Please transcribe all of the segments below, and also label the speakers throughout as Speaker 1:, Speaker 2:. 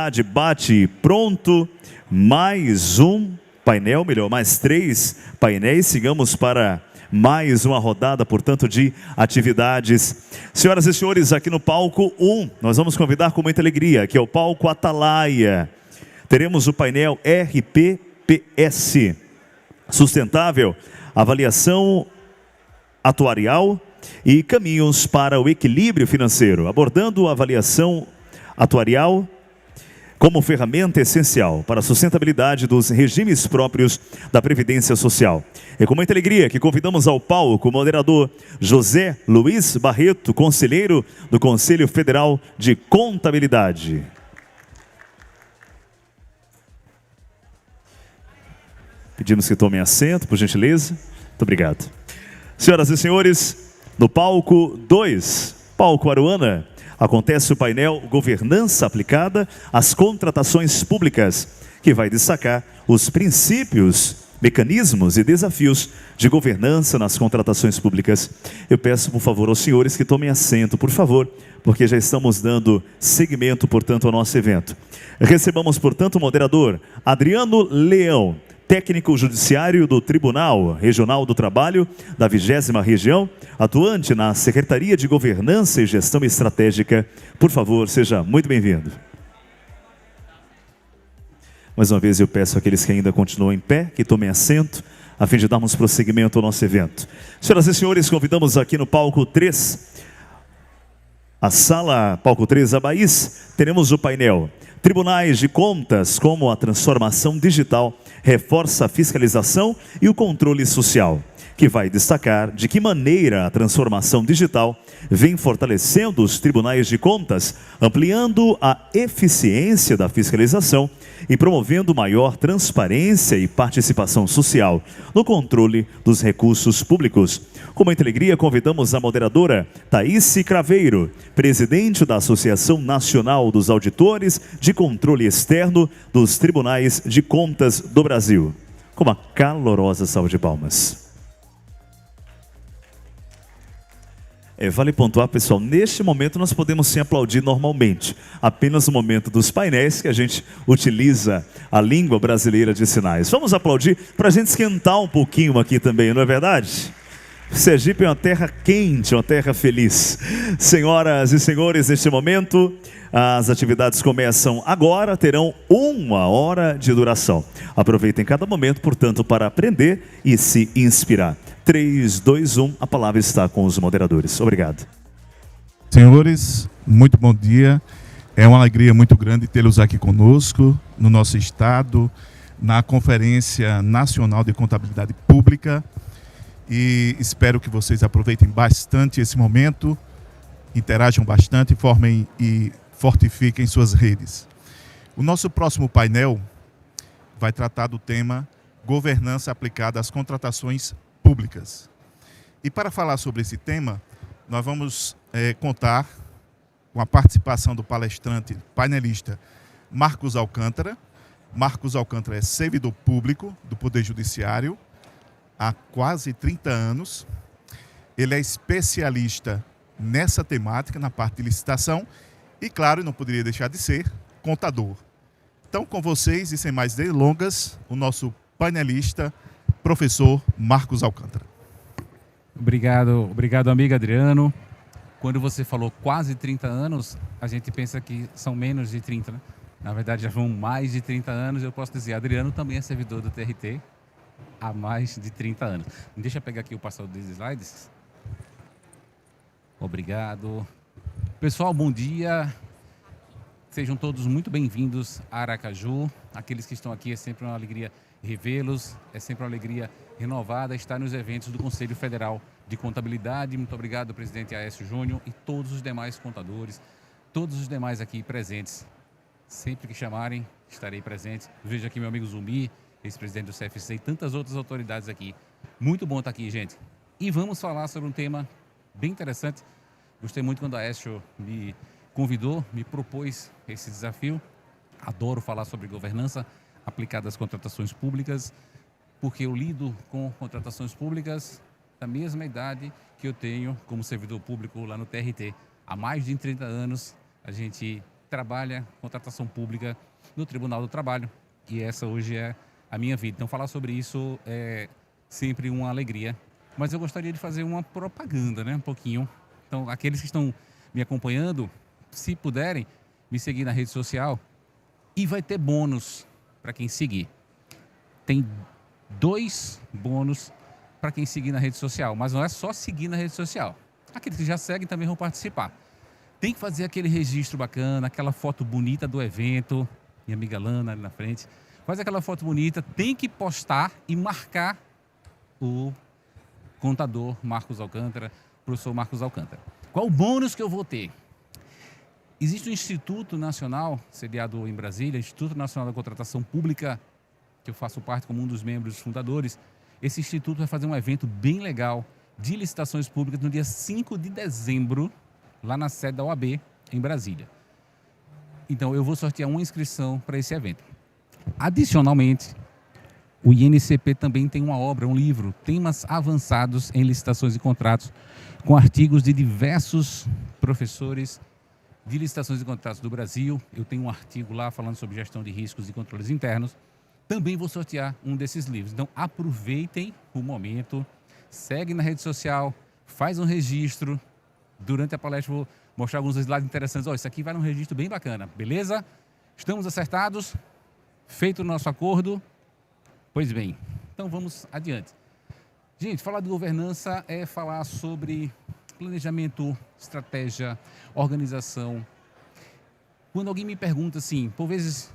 Speaker 1: atividade bate pronto, mais um painel, melhor, mais 3 painéis, sigamos para mais uma rodada, portanto, de atividades. Senhoras e senhores, aqui no palco 1, nós vamos convidar com muita alegria, que é o palco Atalaia. Teremos o painel RPPS, sustentável, avaliação atuarial e caminhos para o equilíbrio financeiro, abordando a avaliação atuarial como ferramenta essencial para a sustentabilidade dos regimes próprios da Previdência Social. É com muita alegria que convidamos ao palco o moderador José Luiz Barreto, conselheiro do Conselho Federal de Contabilidade. Pedimos que tomem assento, por gentileza. Muito obrigado. Senhoras e senhores, no palco 2, palco Aruana, acontece o painel Governança Aplicada às Contratações Públicas, que vai destacar os princípios, mecanismos e desafios de governança nas contratações públicas. Eu peço, por favor, aos senhores que tomem assento, por favor, porque já estamos dando seguimento, portanto, ao nosso evento. Recebamos, portanto, o moderador Adriano Leão, técnico judiciário do Tribunal Regional do Trabalho da 20ª Região, atuante na Secretaria de Governança e Gestão Estratégica. Por favor, seja muito bem-vindo. Mais uma vez eu peço àqueles que ainda continuam em pé, que tomem assento, a fim de darmos prosseguimento ao nosso evento. Senhoras e senhores, convidamos aqui no palco 3, a sala palco 3 Abaís, teremos o painel Tribunais de Contas, como a transformação digital reforça a fiscalização e o controle social, que vai destacar de que maneira a transformação digital vem fortalecendo os tribunais de contas, ampliando a eficiência da fiscalização e promovendo maior transparência e participação social no controle dos recursos públicos. Com muita alegria, convidamos a moderadora Thaíse Craveiro, presidente da Associação Nacional dos Auditores de Controle Externo dos Tribunais de Contas do Brasil. Com uma calorosa salva de palmas. Vale pontuar, pessoal, neste momento nós podemos sim aplaudir normalmente, apenas no momento dos painéis que a gente utiliza a língua brasileira de sinais. Vamos aplaudir para a gente esquentar um pouquinho aqui também, não é verdade? Sergipe é uma terra quente, uma terra feliz. Senhoras e senhores, neste momento, as atividades começam agora, terão 1 hora de duração. Aproveitem cada momento, portanto, para aprender e se inspirar. 3, 2, 1, a palavra está com os moderadores. Obrigado.
Speaker 2: Senhores, muito bom dia. É uma alegria muito grande tê-los aqui conosco, no nosso estado, na Conferência Nacional de Contabilidade Pública. E espero que vocês aproveitem bastante esse momento, interajam bastante, formem e fortifiquem suas redes. O nosso próximo painel vai tratar do tema Governança aplicada às contratações públicas. E para falar sobre esse tema, nós vamos contar com a participação do palestrante painelista Marcos Alcântara. Marcos Alcântara é servidor público do Poder Judiciário há quase 30 anos. Ele é especialista nessa temática, na parte de licitação, e claro, não poderia deixar de ser, contador. Então, com vocês, e sem mais delongas, o nosso painelista, professor Marcos Alcântara.
Speaker 3: Obrigado, amigo Adriano. Quando você falou quase 30 anos, a gente pensa que são menos de 30, né? Na verdade, já vão mais de 30 anos. Eu posso dizer, Adriano também é servidor do TRT há mais de 30 anos. Deixa eu pegar aqui o passador dos slides. Obrigado. Pessoal, bom dia. Sejam todos muito bem-vindos a Aracaju. Aqueles que estão aqui, é sempre uma alegria revê-los, é sempre uma alegria renovada estar nos eventos do Conselho Federal de Contabilidade. Muito obrigado, presidente Aécio Júnior e todos os demais contadores, todos os demais aqui presentes. Sempre que chamarem, estarei presente. Vejo aqui meu amigo Zumbi, ex-presidente do CFC e tantas outras autoridades aqui. Muito bom estar aqui, gente. E vamos falar sobre um tema bem interessante. Gostei muito quando a Aécio me convidou, me propôs esse desafio. Adoro falar sobre governança aplicada às contratações públicas, porque eu lido com contratações públicas da mesma idade que eu tenho como servidor público lá no TRT. Há mais de 30 anos a gente trabalha contratação pública no Tribunal do Trabalho e essa hoje é a minha vida. Então falar sobre isso é sempre uma alegria, mas eu gostaria de fazer uma propaganda, né, um pouquinho. Então aqueles que estão me acompanhando, se puderem, me seguir na rede social e vai ter bônus para quem seguir. Tem 2 bônus para quem seguir na rede social, mas não é só seguir na rede social. Aqueles que já seguem também vão participar. Tem que fazer aquele registro bacana, aquela foto bonita do evento. Minha amiga Lana ali na frente. Faz aquela foto bonita, tem que postar e marcar o contador Marcos Alcântara, professor Marcos Alcântara. Qual o bônus que eu vou ter? Existe um Instituto Nacional, sediado em Brasília, Instituto Nacional da Contratação Pública, que eu faço parte como um dos membros fundadores. Esse instituto vai fazer um evento bem legal de licitações públicas no dia 5 de dezembro, lá na sede da OAB, em Brasília. Então, eu vou sortear uma inscrição para esse evento. Adicionalmente, o INCP também tem uma obra, um livro, Temas Avançados em Licitações e Contratos, com artigos de diversos professores de licitações e contratos do Brasil. Eu tenho um artigo lá falando sobre gestão de riscos e controles internos. Também vou sortear um desses livros. Então, aproveitem o momento, segue na rede social, faz um registro. Durante a palestra vou mostrar alguns slides interessantes. Isso aqui vai num registro bem bacana, beleza? Estamos acertados? Feito o nosso acordo? Pois bem, então vamos adiante. Gente, falar de governança é falar sobre planejamento, estratégia, organização. Quando alguém me pergunta assim, por vezes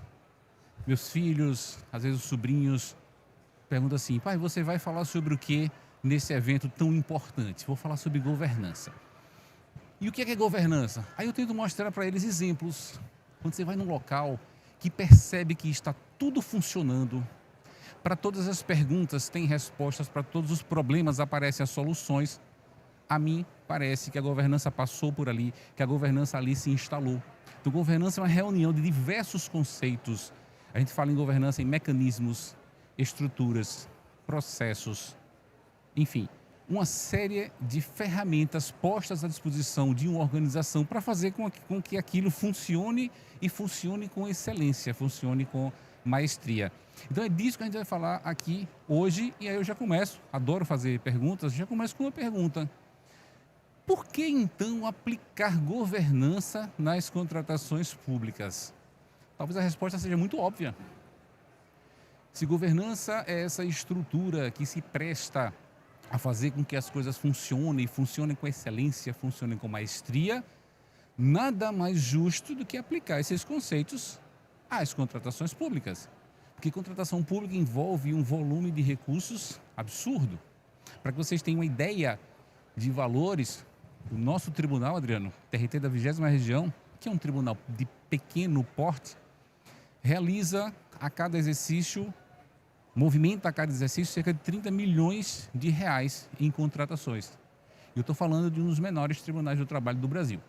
Speaker 3: meus filhos, às vezes os sobrinhos, perguntam assim, pai, você vai falar sobre o que nesse evento tão importante? Vou falar sobre governança. E o que é governança? Aí eu tento mostrar para eles exemplos. Quando você vai num local que percebe que está tudo funcionando, para todas as perguntas tem respostas, para todos os problemas aparecem as soluções, a mim parece que a governança passou por ali, que a governança ali se instalou. Então, governança é uma reunião de diversos conceitos. A gente fala em governança em mecanismos, estruturas, processos, enfim, uma série de ferramentas postas à disposição de uma organização para fazer com que aquilo funcione e funcione com excelência, funcione com maestria. Então é disso que a gente vai falar aqui hoje e aí eu já começo, adoro fazer perguntas, já começo com uma pergunta. Por que então aplicar governança nas contratações públicas? Talvez a resposta seja muito óbvia. Se governança é essa estrutura que se presta a fazer com que as coisas funcionem com excelência, funcionem com maestria, nada mais justo do que aplicar esses conceitos às contratações públicas. Porque contratação pública envolve um volume de recursos absurdo. Para que vocês tenham uma ideia de valores, o nosso tribunal, Adriano, TRT da 20ª Região, que é um tribunal de pequeno porte, realiza a cada exercício, movimenta a cada exercício cerca de 30 milhões de reais em contratações. Eu estou falando de um dos menores tribunais do trabalho do Brasil.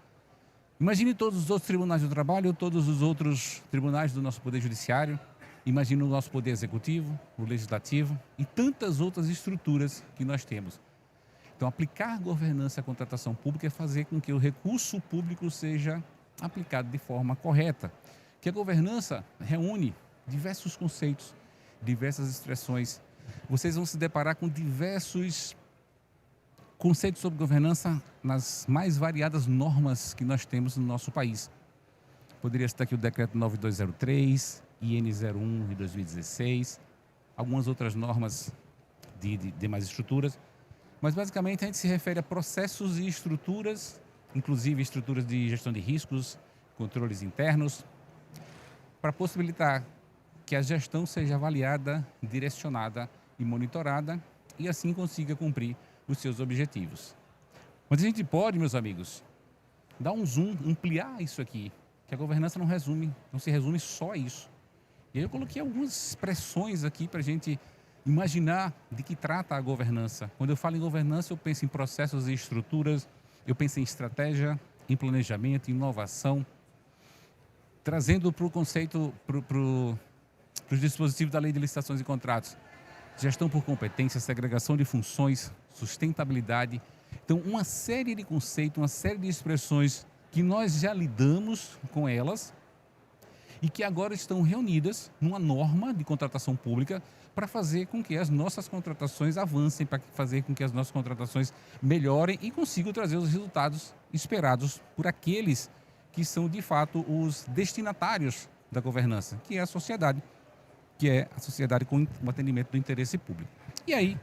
Speaker 3: Imagine todos os outros tribunais do trabalho, todos os outros tribunais do nosso Poder Judiciário, imagine o nosso Poder Executivo, o Legislativo e tantas outras estruturas que nós temos. Então, aplicar governança à contratação pública é fazer com que o recurso público seja aplicado de forma correta. Que a governança reúne diversos conceitos, diversas expressões. Vocês vão se deparar com diversos conceitos sobre governança nas mais variadas normas que nós temos no nosso país. Poderia citar aqui o Decreto 9203, IN 01 de 2016, algumas outras normas de demais estruturas, mas basicamente a gente se refere a processos e estruturas, inclusive estruturas de gestão de riscos, controles internos, para possibilitar que a gestão seja avaliada, direcionada e monitorada e assim consiga cumprir os seus objetivos. Mas a gente pode, meus amigos, dar um zoom, ampliar isso aqui, que a governança não se resume só a isso. E aí eu coloquei algumas expressões aqui para a gente imaginar de que trata a governança. Quando eu falo em governança, eu penso em processos e estruturas, eu penso em estratégia, em planejamento, em inovação, trazendo para o conceito, para os dispositivos da Lei de Licitações e Contratos, gestão por competência, segregação de funções, sustentabilidade. Então, uma série de conceitos, uma série de expressões que nós já lidamos com elas e que agora estão reunidas numa norma de contratação pública para fazer com que as nossas contratações avancem, para fazer com que as nossas contratações melhorem e consigam trazer os resultados esperados por aqueles que são, de fato, os destinatários da governança, que é a sociedade com o atendimento do interesse público. E aí,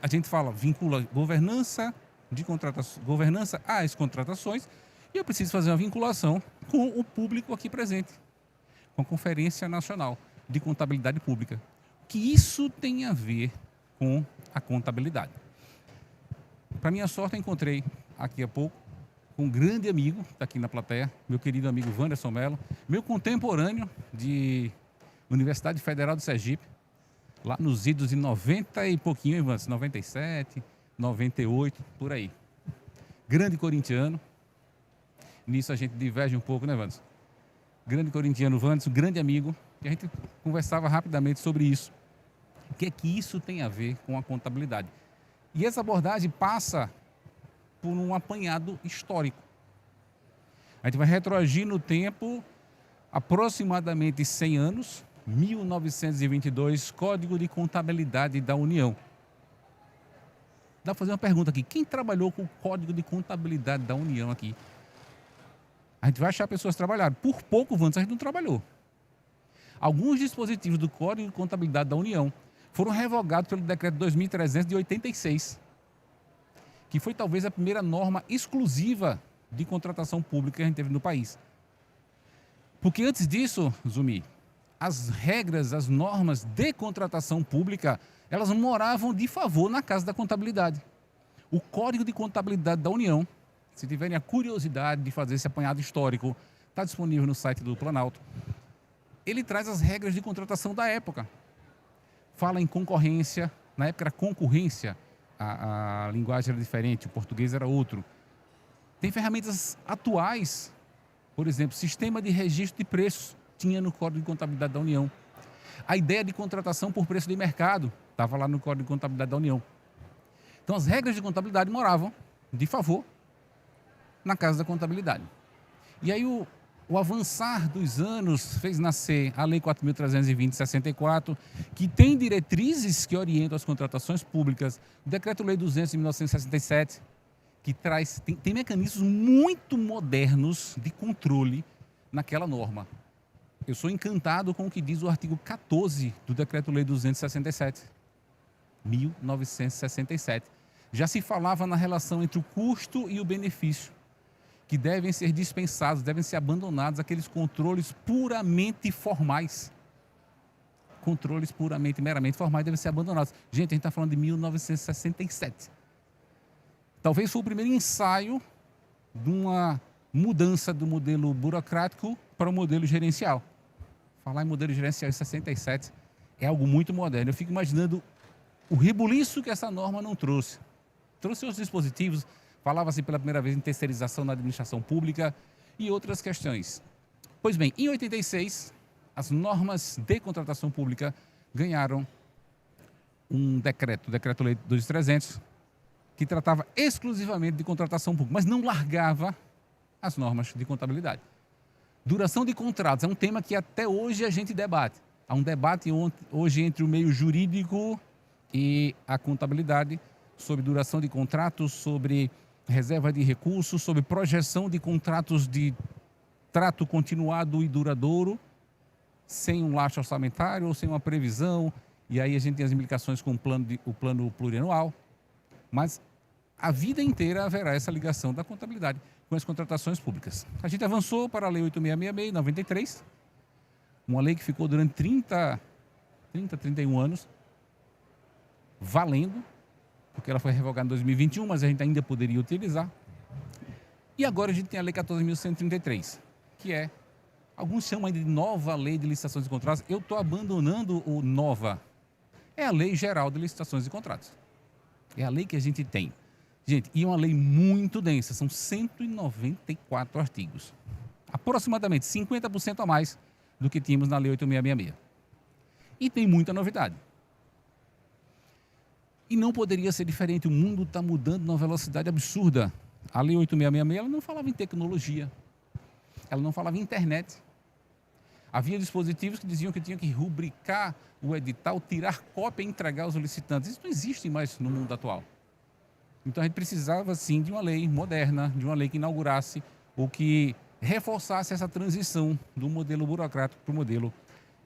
Speaker 3: a gente vincula governança às contratações, e eu preciso fazer uma vinculação com o público aqui presente, com a Conferência Nacional de Contabilidade Pública. Que isso tem a ver com a contabilidade. Para minha sorte, eu encontrei aqui há pouco com um grande amigo, está aqui na plateia, meu querido amigo Wanderson Mello, meu contemporâneo de Universidade Federal do Sergipe, lá nos idos de 90 e pouquinho, Wanderson, 97, 98, por aí. Grande corintiano, nisso a gente diverge um pouco, né, Wanderson? Grande corintiano, Wanderson, grande amigo, e a gente conversava rapidamente sobre isso. O que é que isso tem a ver com a contabilidade? E essa abordagem passa por um apanhado histórico. A gente vai retroagir no tempo aproximadamente 100 anos, 1922, Código de Contabilidade da União. Dá para fazer uma pergunta aqui. Quem trabalhou com o Código de Contabilidade da União aqui? A gente vai achar pessoas que trabalharam. Por pouco, Wanderson, a gente não trabalhou. Alguns dispositivos do Código de Contabilidade da União foram revogados pelo Decreto 2300 de 86, que foi talvez a primeira norma exclusiva de contratação pública que a gente teve no país. Porque antes disso, Zumi, as regras, as normas de contratação pública, elas moravam de favor na Casa da Contabilidade. O Código de Contabilidade da União, se tiverem a curiosidade de fazer esse apanhado histórico, está disponível no site do Planalto. Ele traz as regras de contratação da época. Fala em concorrência, na época era concorrência, a linguagem era diferente, o português era outro. Tem ferramentas atuais, por exemplo, sistema de registro de preços, tinha no Código de Contabilidade da União. A ideia de contratação por preço de mercado, estava lá no Código de Contabilidade da União. Então as regras de contabilidade moravam, de favor, na Casa da Contabilidade. E aí o avançar dos anos fez nascer a Lei 4.320 de 64, que tem diretrizes que orientam as contratações públicas, o Decreto-Lei 200 de 1967, que tem mecanismos muito modernos de controle naquela norma. Eu sou encantado com o que diz o artigo 14 do Decreto-Lei 267, 1967. Já se falava na relação entre o custo e o benefício, que devem ser dispensados, devem ser abandonados aqueles controles puramente formais. Controles meramente formais devem ser abandonados. Gente, a gente está falando de 1967. Talvez foi o primeiro ensaio de uma mudança do modelo burocrático para o modelo gerencial. Falar em modelo gerencial em 67 é algo muito moderno. Eu fico imaginando o rebuliço que essa norma não trouxe. Trouxe os dispositivos, falava-se pela primeira vez em terceirização na administração pública e outras questões. Pois bem, em 86, as normas de contratação pública ganharam um decreto, o Decreto-Lei 2.300, que tratava exclusivamente de contratação pública, mas não largava as normas de contabilidade. Duração de contratos é um tema que até hoje a gente debate. Há um debate hoje entre o meio jurídico e a contabilidade sobre duração de contratos, sobre reserva de recursos, sobre projeção de contratos de trato continuado e duradouro, sem um lastro orçamentário ou sem uma previsão, e aí a gente tem as implicações com o plano plurianual, mas a vida inteira haverá essa ligação da contabilidade com as contratações públicas. A gente avançou para a Lei 8666, 93, uma lei que ficou durante 31 anos, valendo, porque ela foi revogada em 2021, mas a gente ainda poderia utilizar. E agora a gente tem a Lei 14.133, que é, alguns chamam de nova Lei de Licitações e Contratos. Eu estou abandonando o nova. É a Lei Geral de Licitações e Contratos. É a lei que a gente tem. Gente, e é uma lei muito densa, são 194 artigos. Aproximadamente 50% a mais do que tínhamos na Lei 8666. E tem muita novidade. E não poderia ser diferente, o mundo está mudando numa velocidade absurda. A Lei 8666 ela não falava em tecnologia, ela não falava em internet. Havia dispositivos que diziam que tinha que rubricar o edital, tirar cópia e entregar aos licitantes. Isso não existe mais no mundo atual. Então a gente precisava sim de uma lei moderna, de uma lei que inaugurasse ou que reforçasse essa transição do modelo burocrático para o modelo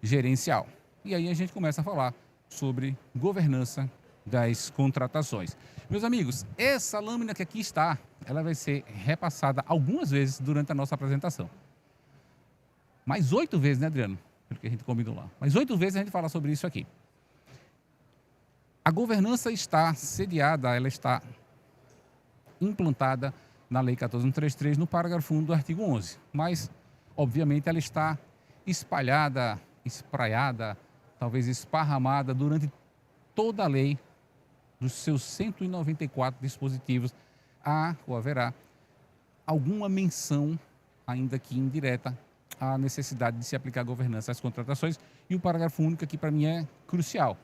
Speaker 3: gerencial. E aí a gente começa a falar sobre governança das contratações. Meus amigos, essa lâmina que aqui está, ela vai ser repassada algumas vezes durante a nossa apresentação. Mais 8 vezes, né, Adriano? Pelo que a gente combinou lá. Mais 8 vezes a gente fala sobre isso aqui. A governança está sediada, ela está implantada na Lei 14.133, no parágrafo 1 do artigo 11. Mas, obviamente, ela está espalhada, espraiada, talvez esparramada durante toda a lei, dos seus 194 dispositivos, há ou haverá alguma menção, ainda que indireta, à necessidade de se aplicar a governança às contratações. E o parágrafo único aqui, para mim, é crucial.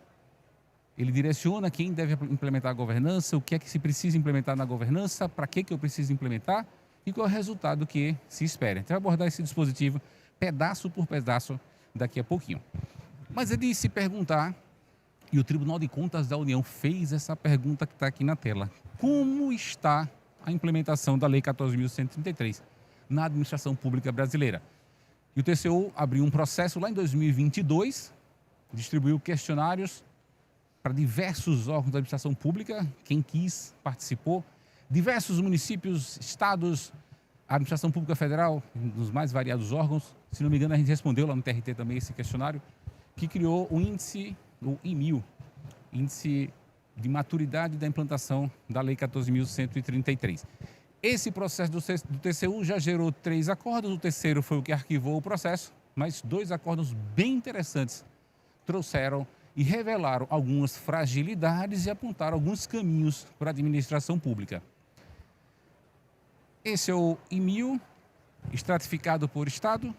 Speaker 3: Ele direciona quem deve implementar a governança, o que é que se precisa implementar na governança, para que eu preciso implementar e qual é o resultado que se espera. Então, eu vou abordar esse dispositivo pedaço por pedaço daqui a pouquinho. Mas é de se perguntar, e o Tribunal de Contas da União fez essa pergunta que está aqui na tela: como está a implementação da Lei 14.133 na administração pública brasileira? E o TCU abriu um processo lá em 2022, distribuiu questionários para diversos órgãos da administração pública, quem quis participou, diversos municípios, estados, a administração pública federal, dos mais variados órgãos. Se não me engano, a gente respondeu lá no TRT também esse questionário, que criou o índice, o IMIL, Índice de Maturidade da Implantação da Lei 14.133. Esse processo do TCU já gerou 3 acordos, o terceiro foi o que arquivou o processo, mas 2 acordos bem interessantes trouxeram e revelaram algumas fragilidades e apontaram alguns caminhos para a administração pública. Esse é o IMIL, estratificado por estado,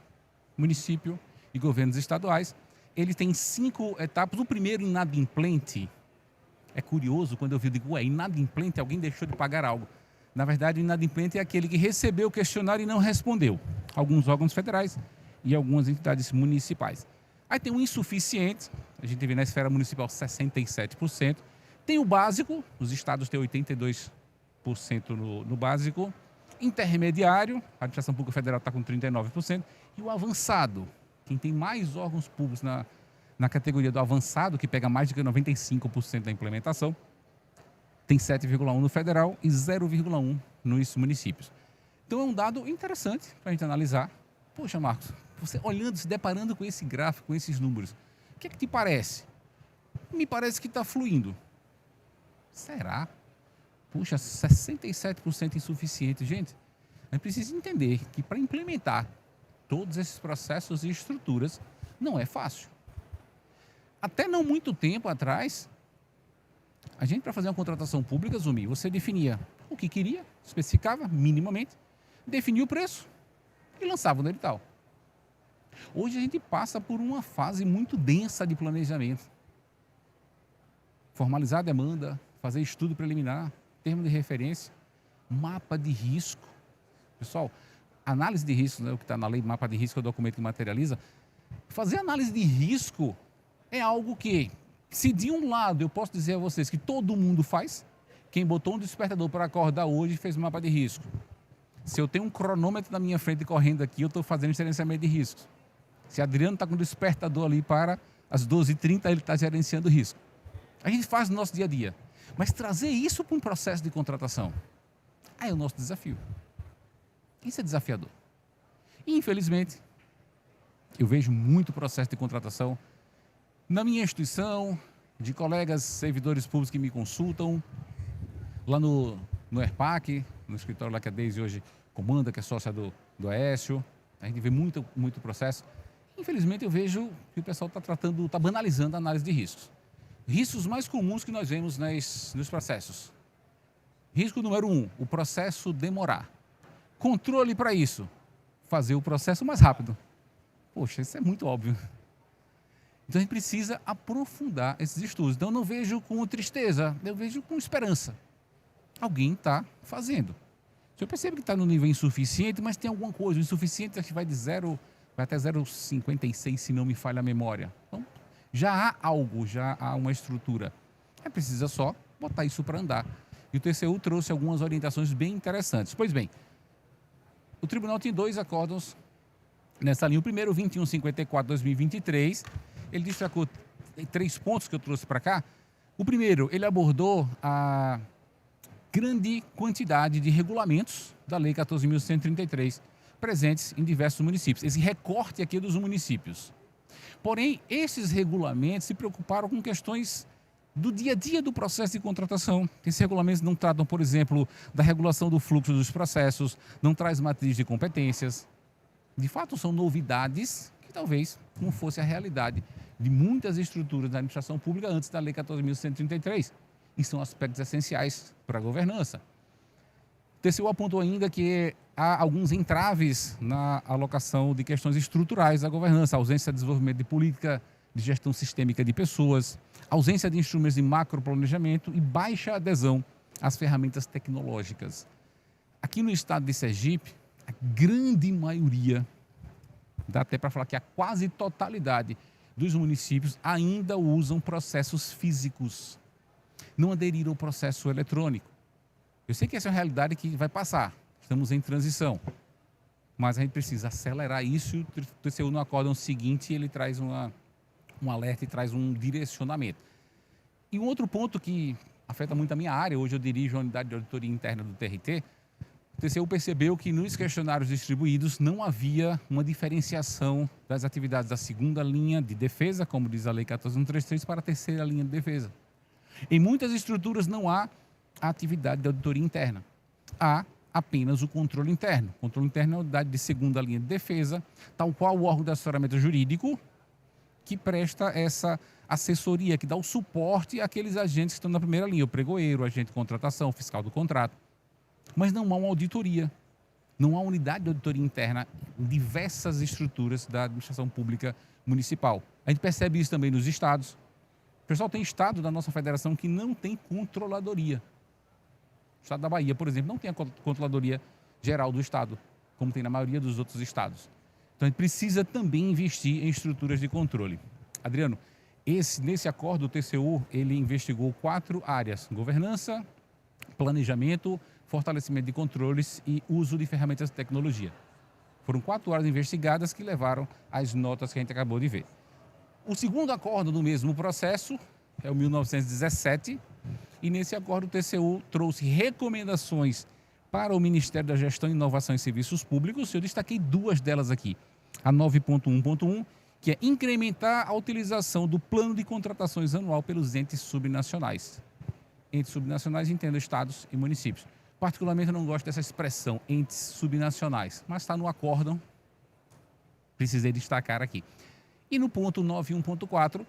Speaker 3: município e governos estaduais. Ele tem 5 etapas. O primeiro, inadimplente. É curioso, quando eu vi, eu digo, ué, inadimplente, alguém deixou de pagar algo. Na verdade, o inadimplente é aquele que recebeu o questionário e não respondeu. Alguns órgãos federais e algumas entidades municipais. Aí tem o insuficiente, a gente vê na esfera municipal 67%. Tem o básico, os estados têm 82% no básico. Intermediário, a administração pública federal está com 39%. E o avançado, quem tem mais órgãos públicos na categoria do avançado, que pega mais de 95% da implementação, tem 7,1% no federal e 0,1% nos municípios. Então é um dado interessante para a gente analisar. Poxa, Marcos, você olhando, se deparando com esse gráfico, com esses números, o que é que te parece? Me parece que está fluindo. Será? Puxa, 67% insuficiente. Gente, a gente precisa entender que para implementar todos esses processos e estruturas não é fácil. Até não muito tempo atrás, a gente, para fazer uma contratação pública, Zumi, você definia o que queria, especificava minimamente, definia o preço e lançava no edital. Hoje a gente passa por uma fase muito densa de planejamento. Formalizar a demanda, fazer estudo preliminar, termo de referência, mapa de risco. Pessoal, análise de risco, né, o que está na lei, mapa de risco é o documento que materializa. Fazer análise de risco é algo que, se de um lado eu posso dizer a vocês que todo mundo faz, quem botou um despertador para acordar hoje fez um mapa de risco. Se eu tenho um cronômetro na minha frente correndo aqui, eu estou fazendo gerenciamento de riscos. Se Adriano está com o despertador ali para as 12h30, ele está gerenciando risco. A gente faz no nosso dia a dia. Mas trazer isso para um processo de contratação, aí é o nosso desafio. Isso é desafiador. E, infelizmente, eu vejo muito processo de contratação na minha instituição, de colegas servidores públicos que me consultam, lá no ERPAC, no escritório lá que a Deise hoje comanda, que é sócia do Aécio. A gente vê muito processo. Infelizmente, eu vejo que o pessoal está banalizando a análise de riscos. Riscos mais comuns que nós vemos nos processos. Risco número 1, o processo demorar. Controle para isso, fazer o processo mais rápido. Poxa, isso é muito óbvio. Então a gente precisa aprofundar esses estudos. Então eu não vejo com tristeza, eu vejo com esperança. Alguém está fazendo. Se eu percebo que está no nível insuficiente, mas tem alguma coisa, o insuficiente acho que vai de 0 vai até 0,56, se não me falha a memória. Então, já há algo, já há uma estrutura. Precisa só botar isso para andar. E o TCU trouxe algumas orientações bem interessantes. Pois bem, o tribunal tem 2 acórdãos nessa linha. O primeiro, 2154/2023, ele destacou 3 pontos que eu trouxe para cá. O primeiro, ele abordou a grande quantidade de regulamentos da Lei 14.133 presentes em diversos municípios. Esse recorte aqui é dos municípios. Porém, esses regulamentos se preocuparam com questões do dia a dia do processo de contratação. Esses regulamentos não tratam, por exemplo, da regulação do fluxo dos processos, não traz matriz de competências. De fato, são novidades que talvez não fosse a realidade de muitas estruturas da administração pública antes da Lei 14.133. E são aspectos essenciais para a governança. O TCU apontou ainda que há alguns entraves na alocação de questões estruturais da governança, ausência de desenvolvimento de política de gestão sistêmica de pessoas, ausência de instrumentos de macroplanejamento e baixa adesão às ferramentas tecnológicas. Aqui no estado de Sergipe, a grande maioria, dá até para falar que a quase totalidade dos municípios ainda usam processos físicos, não aderiram ao processo eletrônico. Eu sei que essa é uma realidade que vai passar, estamos em transição, mas a gente precisa acelerar isso. O TCU no acórdão seguinte ele traz um alerta e traz um direcionamento. E um outro ponto que afeta muito a minha área, hoje eu dirijo a unidade de auditoria interna do TRT, o TCU percebeu que nos questionários distribuídos não havia uma diferenciação das atividades da segunda linha de defesa, como diz a Lei 14.133, para a terceira linha de defesa. Em muitas estruturas não há a atividade de auditoria interna. Há apenas o controle interno. O controle interno é a unidade de segunda linha de defesa, tal qual o órgão de assessoramento jurídico, que presta essa assessoria, que dá o suporte àqueles agentes que estão na primeira linha, o pregoeiro, o agente de contratação, o fiscal do contrato. Mas não há uma auditoria, não há unidade de auditoria interna em diversas estruturas da administração pública municipal. A gente percebe isso também nos estados. O pessoal tem estado da nossa federação que não tem controladoria. O estado da Bahia, por exemplo, não tem a controladoria geral do estado, como tem na maioria dos outros estados. Então, a gente precisa também investir em estruturas de controle. Adriano, nesse acordo, o TCU ele investigou 4 áreas: governança, planejamento, fortalecimento de controles e uso de ferramentas de tecnologia. Foram 4 áreas investigadas que levaram às notas que a gente acabou de ver. O segundo acordo do mesmo processo é o 1917, e nesse acordo o TCU trouxe recomendações para o Ministério da Gestão, Inovação e Serviços Públicos. Eu destaquei 2 delas aqui. A 9.1.1, que é incrementar a utilização do plano de contratações anual pelos entes subnacionais. Entes subnacionais, entendo estados e municípios. Particularmente eu não gosto dessa expressão, entes subnacionais, mas está no acórdão, precisei destacar aqui. E no ponto 9.1.4,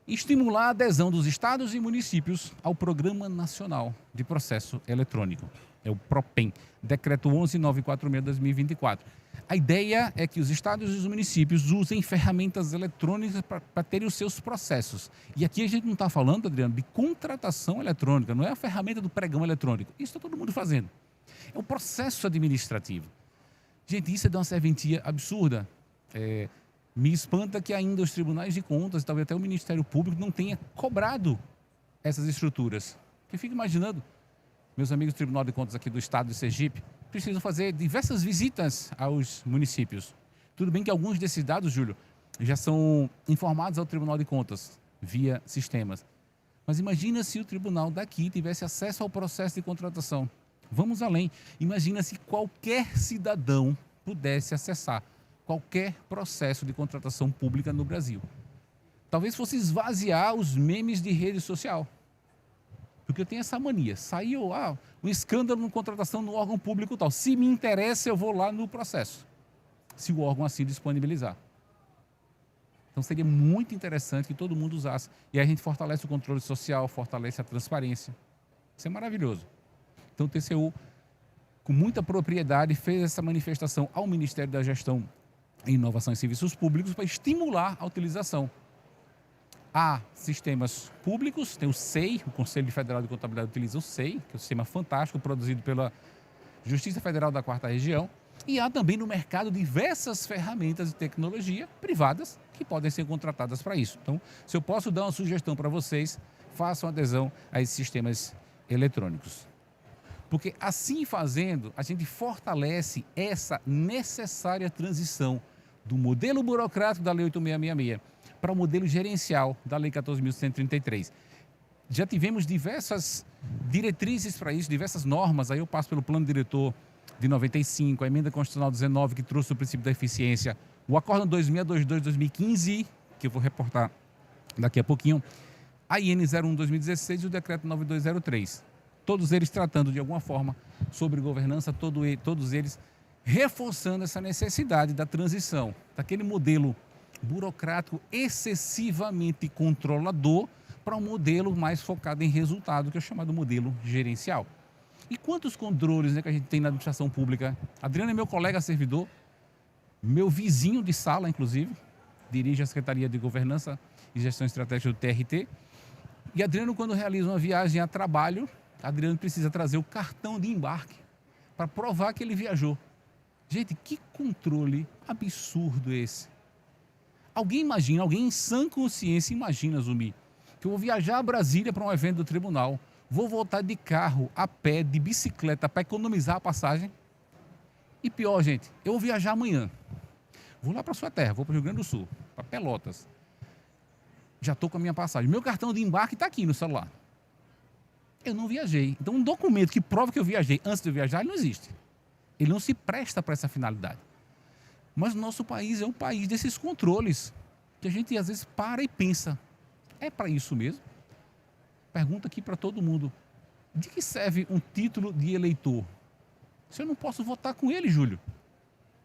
Speaker 3: estimular a adesão dos estados e municípios ao Programa Nacional de Processo Eletrônico. É o PROPEM, Decreto 11.946/2024. A ideia é que os estados e os municípios usem ferramentas eletrônicas para terem os seus processos. E aqui a gente não está falando, Adriano, de contratação eletrônica, não é a ferramenta do pregão eletrônico. Isso está todo mundo fazendo. É o processo administrativo. Gente, isso é de uma serventia absurda. Me espanta que ainda os tribunais de contas, talvez até o Ministério Público, não tenha cobrado essas estruturas. Eu fico imaginando, meus amigos do Tribunal de Contas aqui do estado de Sergipe precisam fazer diversas visitas aos municípios. Tudo bem que alguns desses dados, Júlio, já são informados ao Tribunal de Contas via sistemas. Mas imagina se o tribunal daqui tivesse acesso ao processo de contratação. Vamos além. Imagina se qualquer cidadão pudesse acessar qualquer processo de contratação pública no Brasil. Talvez fosse esvaziar os memes de rede social. Porque eu tenho essa mania. Saiu um escândalo na contratação no órgão público tal. Se me interessa, eu vou lá no processo. Se o órgão assim disponibilizar. Então seria muito interessante que todo mundo usasse. E aí a gente fortalece o controle social, fortalece a transparência. Isso é maravilhoso. Então o TCU, com muita propriedade, fez essa manifestação ao Ministério da Gestão e Inovação e Serviços Públicos para estimular a utilização. Há sistemas públicos, tem o SEI, o Conselho Federal de Contabilidade utiliza o SEI, que é um sistema fantástico, produzido pela Justiça Federal da 4ª Região. E há também no mercado diversas ferramentas de tecnologia privadas que podem ser contratadas para isso. Então, se eu posso dar uma sugestão para vocês, façam adesão a esses sistemas eletrônicos. Porque assim fazendo, a gente fortalece essa necessária transição do modelo burocrático da Lei 8666 para o modelo gerencial da Lei 14.133. Já tivemos diversas diretrizes para isso, diversas normas. Aí eu passo pelo plano diretor de 95, a emenda constitucional 19, que trouxe o princípio da eficiência, o acórdão 2622 de 2015, que eu vou reportar daqui a pouquinho, a IN 01/2016 e o decreto 9203. Todos eles tratando de alguma forma sobre governança, todos eles reforçando essa necessidade da transição, daquele modelo burocrático excessivamente controlador para um modelo mais focado em resultado, que é o chamado modelo gerencial. E quantos controles, né, que a gente tem na administração pública? Adriano é meu colega servidor, meu vizinho de sala, inclusive, dirige a Secretaria de Governança e Gestão Estratégica do TRT. E Adriano, quando realiza uma viagem a trabalho, Adriano precisa trazer o cartão de embarque para provar que ele viajou. Gente, que controle absurdo esse. Alguém em sã consciência, imagina, Zumbi, que eu vou viajar a Brasília para um evento do tribunal, vou voltar de carro, a pé, de bicicleta, para economizar a passagem. E pior, gente, eu vou viajar amanhã. Vou lá para a sua terra, vou para o Rio Grande do Sul, para Pelotas. Já estou com a minha passagem. Meu cartão de embarque está aqui no celular. Eu não viajei. Então, um documento que prova que eu viajei antes de eu viajar, ele não existe. Ele não se presta para essa finalidade. Mas o nosso país é um país desses controles, que a gente às vezes para e pensa, é para isso mesmo? Pergunta aqui para todo mundo, de que serve um título de eleitor? Se eu não posso votar com ele, Júlio.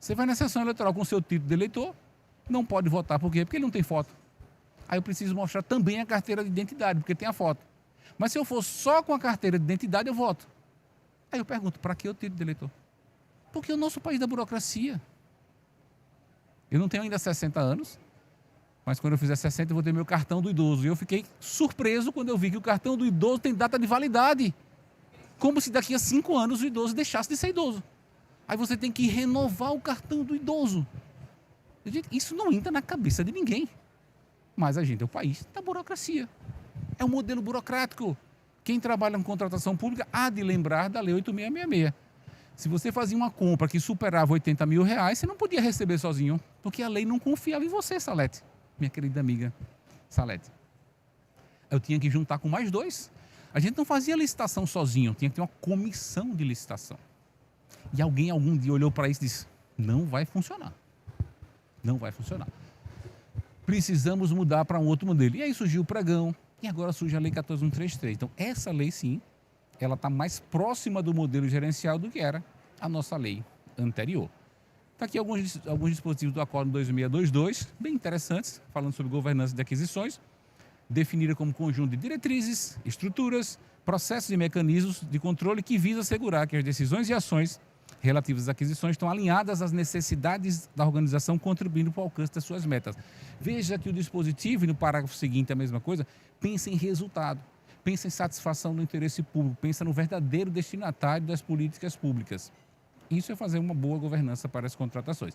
Speaker 3: Você vai na sessão eleitoral com o seu título de eleitor, não pode votar, por quê? Porque ele não tem foto. Aí eu preciso mostrar também a carteira de identidade, porque tem a foto. Mas se eu for só com a carteira de identidade, eu voto. Aí eu pergunto, para que o título de eleitor? Porque o nosso país da burocracia. Eu não tenho ainda 60 anos, mas quando eu fizer 60 eu vou ter meu cartão do idoso. E eu fiquei surpreso quando eu vi que o cartão do idoso tem data de validade. Como se daqui a 5 anos o idoso deixasse de ser idoso. Aí você tem que renovar o cartão do idoso. Gente, isso não entra na cabeça de ninguém. Mas a gente é o país da burocracia. É um modelo burocrático. Quem trabalha com contratação pública há de lembrar da Lei 8666. Se você fazia uma compra que superava 80 mil reais, você não podia receber sozinho, porque a lei não confiava em você, Salete, minha querida amiga Salete. Eu tinha que juntar com mais 2. A gente não fazia licitação sozinho, tinha que ter uma comissão de licitação. E alguém algum dia olhou para isso e disse, não vai funcionar. Não vai funcionar. Precisamos mudar para um outro modelo. E aí surgiu o pregão, e agora surge a Lei 14.133. Então, essa lei, sim, ela está mais próxima do modelo gerencial do que era a nossa lei anterior. Está aqui alguns dispositivos do Acórdão 2622, bem interessantes, falando sobre governança de aquisições, definida como conjunto de diretrizes, estruturas, processos e mecanismos de controle que visa assegurar que as decisões e ações relativas às aquisições estão alinhadas às necessidades da organização, contribuindo para o alcance das suas metas. Veja que o dispositivo, e no parágrafo seguinte a mesma coisa, pensa em resultado. Pensa em satisfação do interesse público, pensa no verdadeiro destinatário das políticas públicas. Isso é fazer uma boa governança para as contratações.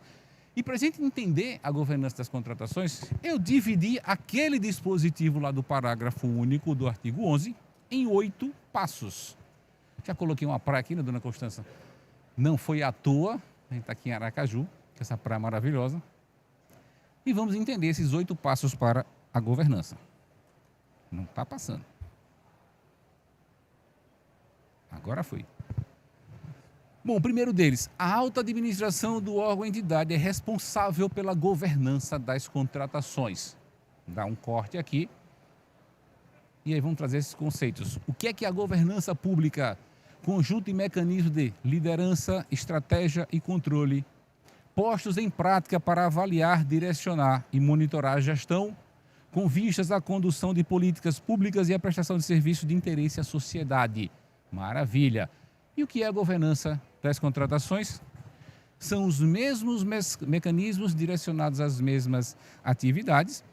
Speaker 3: E para a gente entender a governança das contratações, eu dividi aquele dispositivo lá do parágrafo único do artigo 11 em 8 passos. Já coloquei uma praia aqui, né, dona Constança? Não foi à toa, a gente está aqui em Aracaju, que é essa praia maravilhosa. E vamos entender esses 8 passos para a governança. Não está passando. Agora foi. Bom, o primeiro deles, a alta administração do órgão ou entidade é responsável pela governança das contratações. Dá um corte aqui. E aí vamos trazer esses conceitos. O que é a governança pública? Conjunto e mecanismo de liderança, estratégia e controle, postos em prática para avaliar, direcionar e monitorar a gestão, com vistas à condução de políticas públicas e à prestação de serviços de interesse à sociedade. Maravilha! E o que é a governança das contratações? São os mesmos mecanismos direcionados às mesmas atividades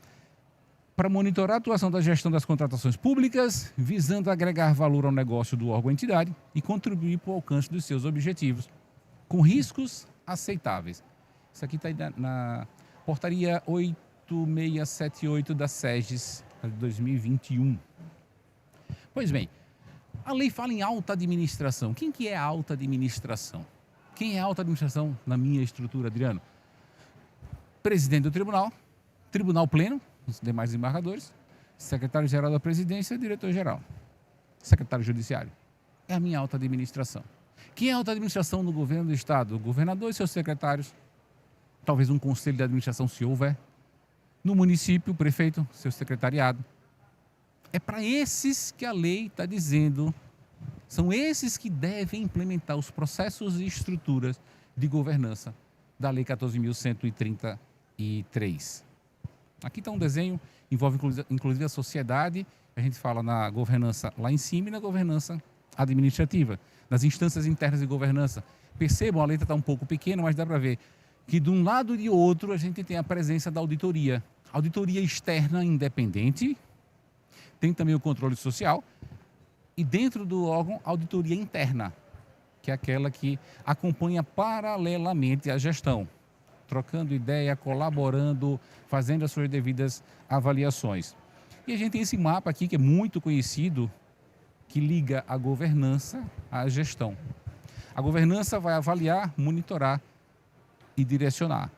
Speaker 3: para monitorar a atuação da gestão das contratações públicas, visando agregar valor ao negócio do órgão ou entidade e contribuir para o alcance dos seus objetivos, com riscos aceitáveis. Isso aqui está na portaria 8678 da SEGES de 2021. Pois bem, a lei fala em alta administração. Quem que é a alta administração? Quem é a alta administração na minha estrutura, Adriano? Presidente do tribunal, tribunal pleno, os demais desembargadores, secretário-geral da presidência e diretor-geral, secretário judiciário. É a minha alta administração. Quem é a alta administração no governo do estado? O governador e seus secretários, talvez um conselho de administração se houver, no município, o prefeito, seu secretariado. É para esses que a lei está dizendo, são esses que devem implementar os processos e estruturas de governança da Lei 14.133. Aqui está um desenho, envolve inclusive a sociedade, a gente fala na governança lá em cima e na governança administrativa, nas instâncias internas de governança. Percebam, a letra está um pouco pequena, mas dá para ver que de um lado e de outro a gente tem a presença da auditoria. Auditoria externa independente, tem também o controle social e dentro do órgão, auditoria interna, que é aquela que acompanha paralelamente a gestão, trocando ideia, colaborando, fazendo as suas devidas avaliações. E a gente tem esse mapa aqui que é muito conhecido, que liga a governança à gestão. A governança vai avaliar, monitorar e direcionar.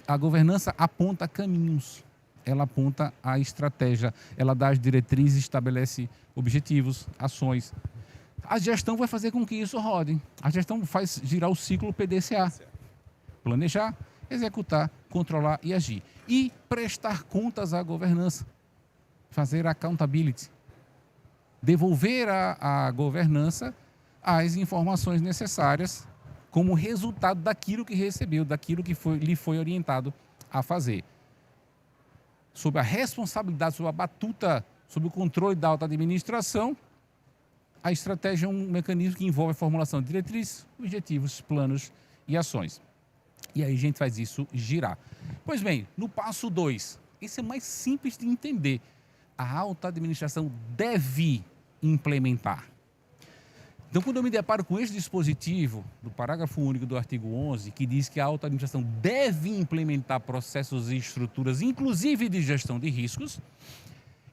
Speaker 3: A governança aponta caminhos, ela aponta a estratégia, ela dá as diretrizes, estabelece objetivos, ações. A gestão vai fazer com que isso rode. A gestão faz girar o ciclo PDCA. Planejar, executar, controlar e agir. E prestar contas à governança. Fazer accountability. Devolver à governança as informações necessárias como resultado daquilo que recebeu, daquilo que lhe foi orientado a fazer. Sob a responsabilidade, sob a batuta, sob o controle da alta administração, a estratégia é um mecanismo que envolve a formulação de diretrizes, objetivos, planos e ações. E aí a gente faz isso girar. Pois bem, no passo 2, esse é mais simples de entender. A alta administração deve implementar. Então, quando eu me deparo com esse dispositivo do parágrafo único do artigo 11, que diz que a alta administração deve implementar processos e estruturas, inclusive de gestão de riscos,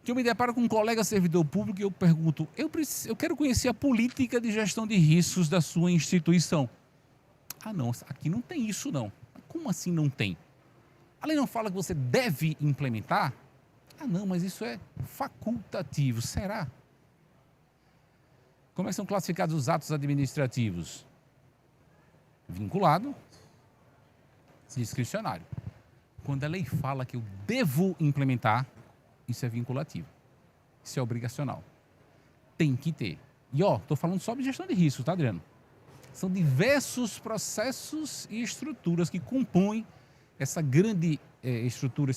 Speaker 3: que eu me deparo com um colega servidor público e eu pergunto, eu quero conhecer a política de gestão de riscos da sua instituição. Ah, não, aqui não tem isso não. Como assim não tem? A lei não fala que você deve implementar? Ah, não, mas isso é facultativo. Será? Como é que são classificados os atos administrativos? Vinculado, discricionário. Quando a lei fala que eu devo implementar, isso é vinculativo. Isso é obrigacional. Tem que ter. E estou falando só de gestão de risco, tá, Adriano? São diversos processos e estruturas que compõem essa grande estrutura,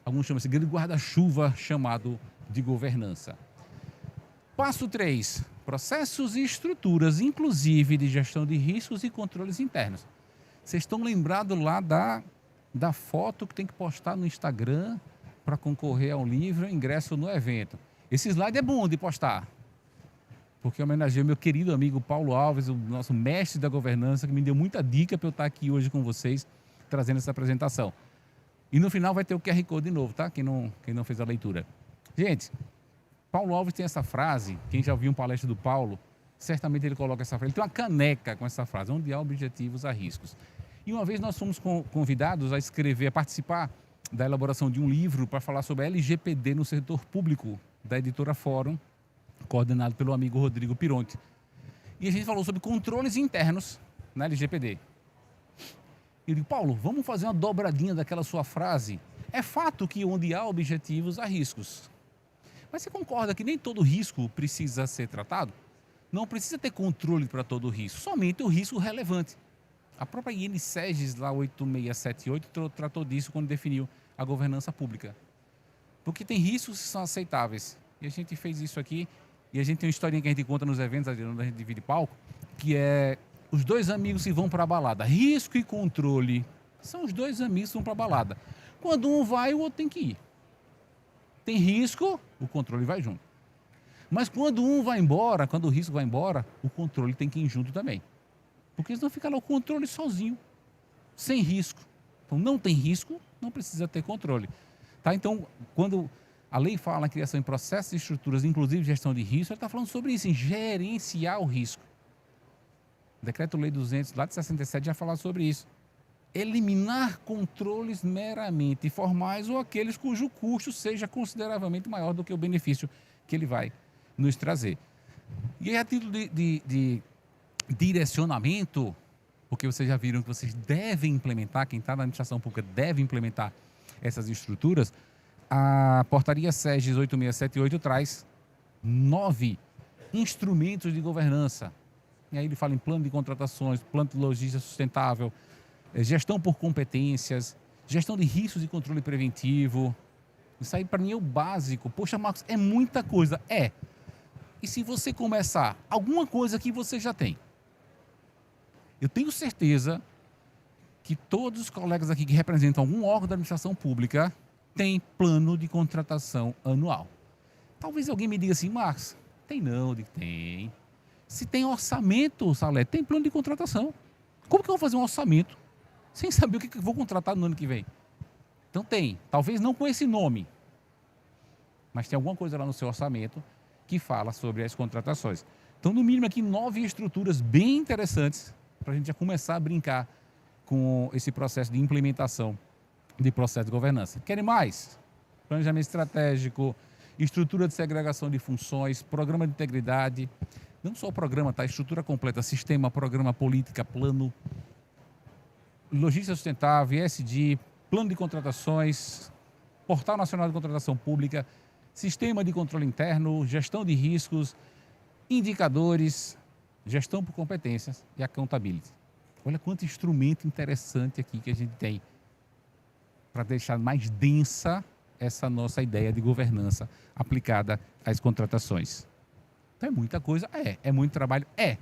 Speaker 3: alguns chamam esse grande guarda-chuva chamado de governança. Passo 3, processos e estruturas, inclusive de gestão de riscos e controles internos. Vocês estão lembrados lá da foto que tem que postar no Instagram para concorrer a um livro, ingresso no evento. Esse slide é bom de postar, porque eu homenageei meu querido amigo Paulo Alves, o nosso mestre da governança, que me deu muita dica para eu estar aqui hoje com vocês, trazendo essa apresentação. E no final vai ter o QR Code de novo, tá? Quem não fez a leitura. Gente, Paulo Alves tem essa frase, quem já ouviu um palestra do Paulo, certamente ele coloca essa frase, ele tem uma caneca com essa frase, onde há objetivos, há riscos. E uma vez nós fomos convidados a escrever, a participar da elaboração de um livro para falar sobre a LGPD no setor público, da editora Fórum, coordenado pelo amigo Rodrigo Pironte. E a gente falou sobre controles internos na LGPD. E eu digo, Paulo, vamos fazer uma dobradinha daquela sua frase. É fato que onde há objetivos, há riscos. Mas você concorda que nem todo risco precisa ser tratado? Não precisa ter controle para todo risco, somente o risco relevante. A própria IN-SEGES, lá 8678, tratou disso quando definiu a governança pública. Porque tem riscos que são aceitáveis. E a gente fez isso aqui, e a gente tem uma historinha que a gente conta nos eventos, onde a gente divide palco, que é os dois amigos que vão para a balada. Risco e controle são os dois amigos que vão para a balada. Quando um vai, o outro tem que ir. Tem risco, o controle vai junto. Mas quando um vai embora, quando o risco vai embora, o controle tem que ir junto também. Porque senão fica lá o controle sozinho, sem risco. Então, não tem risco, não precisa ter controle. Tá? Então, quando a lei fala na criação em processos e estruturas, inclusive gestão de risco, ela está falando sobre isso, em gerenciar o risco. O Decreto-Lei 200, lá de 67, já fala sobre isso. Eliminar controles meramente formais ou aqueles cujo custo seja consideravelmente maior do que o benefício que ele vai nos trazer. E aí, a título de direcionamento, porque vocês já viram que vocês devem implementar, quem está na administração pública deve implementar essas estruturas, a portaria SEGES 8678 traz 9 instrumentos de governança. E aí ele fala em plano de contratações, plano de logística sustentável, gestão por competências, gestão de riscos e controle preventivo. Isso aí para mim é o básico. Poxa, Marcos, é muita coisa. É. E se você começar alguma coisa que você já tem? Eu tenho certeza que todos os colegas aqui que representam algum órgão da administração pública têm plano de contratação anual. Talvez alguém me diga assim, Marcos, tem não, eu digo, tem. Se tem orçamento, Salete, tem plano de contratação. Como que eu vou fazer um orçamento sem saber o que eu vou contratar no ano que vem? Então tem, talvez não com esse nome, mas tem alguma coisa lá no seu orçamento que fala sobre as contratações. Então, no mínimo aqui, 9 estruturas bem interessantes para a gente já começar a brincar com esse processo de implementação de processo de governança. Querem mais? Planejamento estratégico, estrutura de segregação de funções, programa de integridade, não só o programa, tá? Estrutura completa, sistema, programa, política, plano, logística sustentável, ESG, plano de contratações, portal nacional de contratação pública, sistema de controle interno, gestão de riscos, indicadores, gestão por competências e accountability. Olha quanto instrumento interessante aqui que a gente tem para deixar mais densa essa nossa ideia de governança aplicada às contratações. Então é muita coisa? É muito trabalho? É.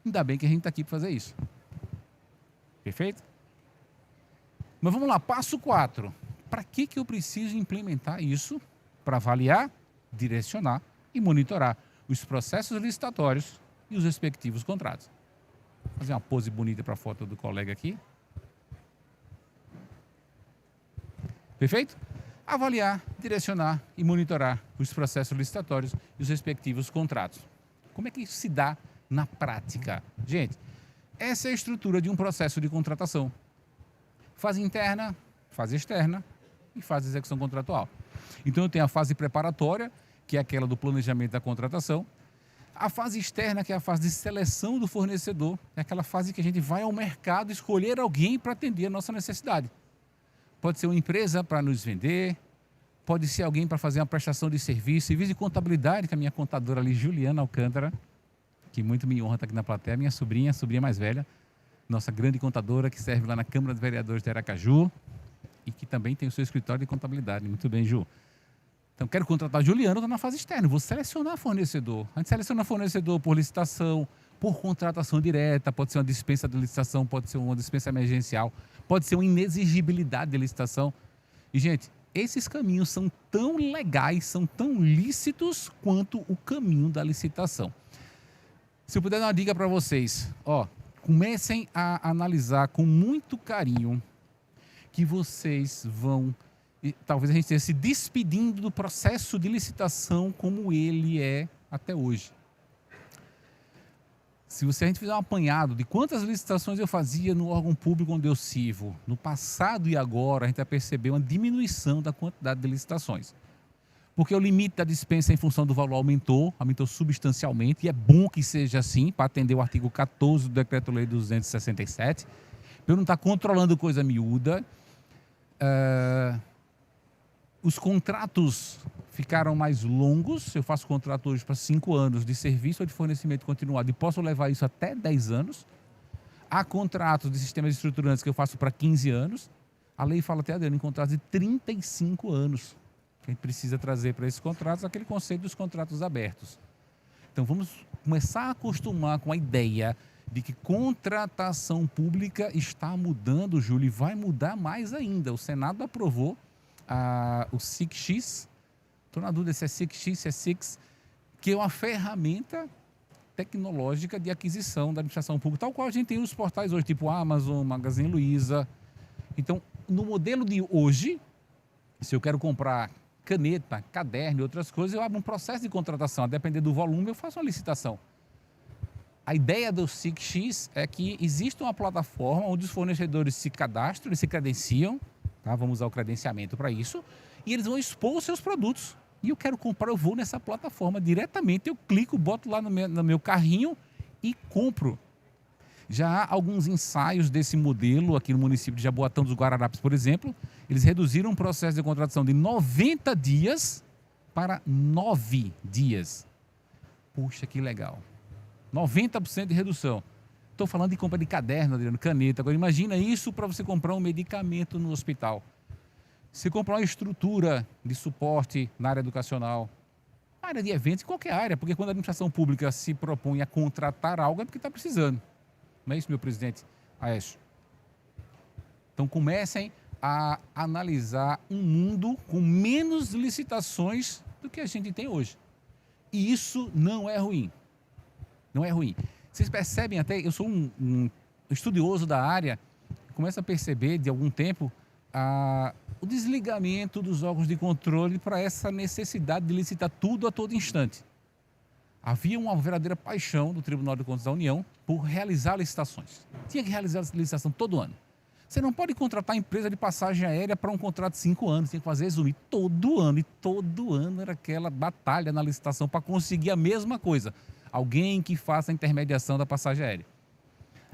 Speaker 3: Ainda bem que a gente está aqui para fazer isso. Perfeito? Mas vamos lá, passo 4. Para que eu preciso implementar isso? Para avaliar, direcionar e monitorar os processos licitatórios e os respectivos contratos. Vou fazer uma pose bonita para a foto do colega aqui. Perfeito? Avaliar, direcionar e monitorar os processos licitatórios e os respectivos contratos. Como é que isso se dá na prática? Gente, essa é a estrutura de um processo de contratação. Fase interna, fase externa e fase de execução contratual. Então eu tenho a fase preparatória, que é aquela do planejamento da contratação. A fase externa, que é a fase de seleção do fornecedor, é aquela fase que a gente vai ao mercado escolher alguém para atender a nossa necessidade. Pode ser uma empresa para nos vender, pode ser alguém para fazer uma prestação de serviço de contabilidade, que a minha contadora ali, Juliana Alcântara, que muito me honra estar aqui na plateia, minha sobrinha mais velha, nossa grande contadora que serve lá na Câmara de Vereadores de Aracaju e que também tem o seu escritório de contabilidade. Muito bem, Ju. Então, quero contratar a Juliana, estou na fase externa, vou selecionar fornecedor. A gente seleciona fornecedor por licitação, por contratação direta, pode ser uma dispensa de licitação, pode ser uma dispensa emergencial, pode ser uma inexigibilidade de licitação. E, gente, esses caminhos são tão legais, são tão lícitos quanto o caminho da licitação. Se eu puder dar uma dica para vocês, comecem a analisar com muito carinho que vocês vão... E talvez a gente esteja se despedindo do processo de licitação como ele é até hoje. Se a gente fizer um apanhado de quantas licitações eu fazia no órgão público onde eu sirvo, no passado e agora, a gente vai perceber uma diminuição da quantidade de licitações. Porque o limite da dispensa em função do valor aumentou substancialmente, e é bom que seja assim, para atender o artigo 14 do Decreto-Lei 267, para eu não estar controlando coisa miúda. Os contratos ficaram mais longos. Eu faço contrato hoje para 5 anos de serviço ou de fornecimento continuado e posso levar isso até 10 anos. Há contratos de sistemas estruturantes que eu faço para 15 anos. A lei fala até, Adriano, em contratos de 35 anos. A gente precisa trazer para esses contratos aquele conceito dos contratos abertos. Então vamos começar a acostumar com a ideia de que contratação pública está mudando, Júlio, e vai mudar mais ainda. O Senado aprovou o SIC-X, estou na dúvida se é SIC-X, se é SIX, que é uma ferramenta tecnológica de aquisição da administração pública, tal qual a gente tem os portais hoje, tipo Amazon, Magazine Luiza. Então, no modelo de hoje, se eu quero comprar caneta, caderno e outras coisas, eu abro um processo de contratação. A depender do volume, eu faço uma licitação. A ideia do SIC-X é que existe uma plataforma onde os fornecedores se cadastram, eles se credenciam, tá? Vamos usar o credenciamento para isso, e eles vão expor os seus produtos. E eu quero comprar, eu vou nessa plataforma diretamente, eu clico, boto lá no meu carrinho e compro. Já há alguns ensaios desse modelo aqui no município de Jaboatão dos Guararapes, por exemplo. Eles reduziram o processo de contratação de 90 dias para 9 dias. Puxa, que legal. 90% de redução. Estou falando de compra de caderno, Adriano, caneta. Agora, imagina isso para você comprar um medicamento no hospital. Se comprar uma estrutura de suporte na área educacional, na área de eventos, em qualquer área, porque quando a administração pública se propõe a contratar algo é porque está precisando. Não é isso, meu presidente Aécio? Então comecem a analisar um mundo com menos licitações do que a gente tem hoje. E isso não é ruim. Não é ruim. Vocês percebem até, eu sou um estudioso da área, começo a perceber de algum tempo o desligamento dos órgãos de controle para essa necessidade de licitar tudo a todo instante. Havia uma verdadeira paixão do Tribunal de Contas da União por realizar licitações. Tinha que realizar a licitação todo ano. Você não pode contratar empresa de passagem aérea para um contrato de 5 anos, tem que fazer exumir todo ano. E todo ano era aquela batalha na licitação para conseguir a mesma coisa. Alguém que faça a intermediação da passagem aérea.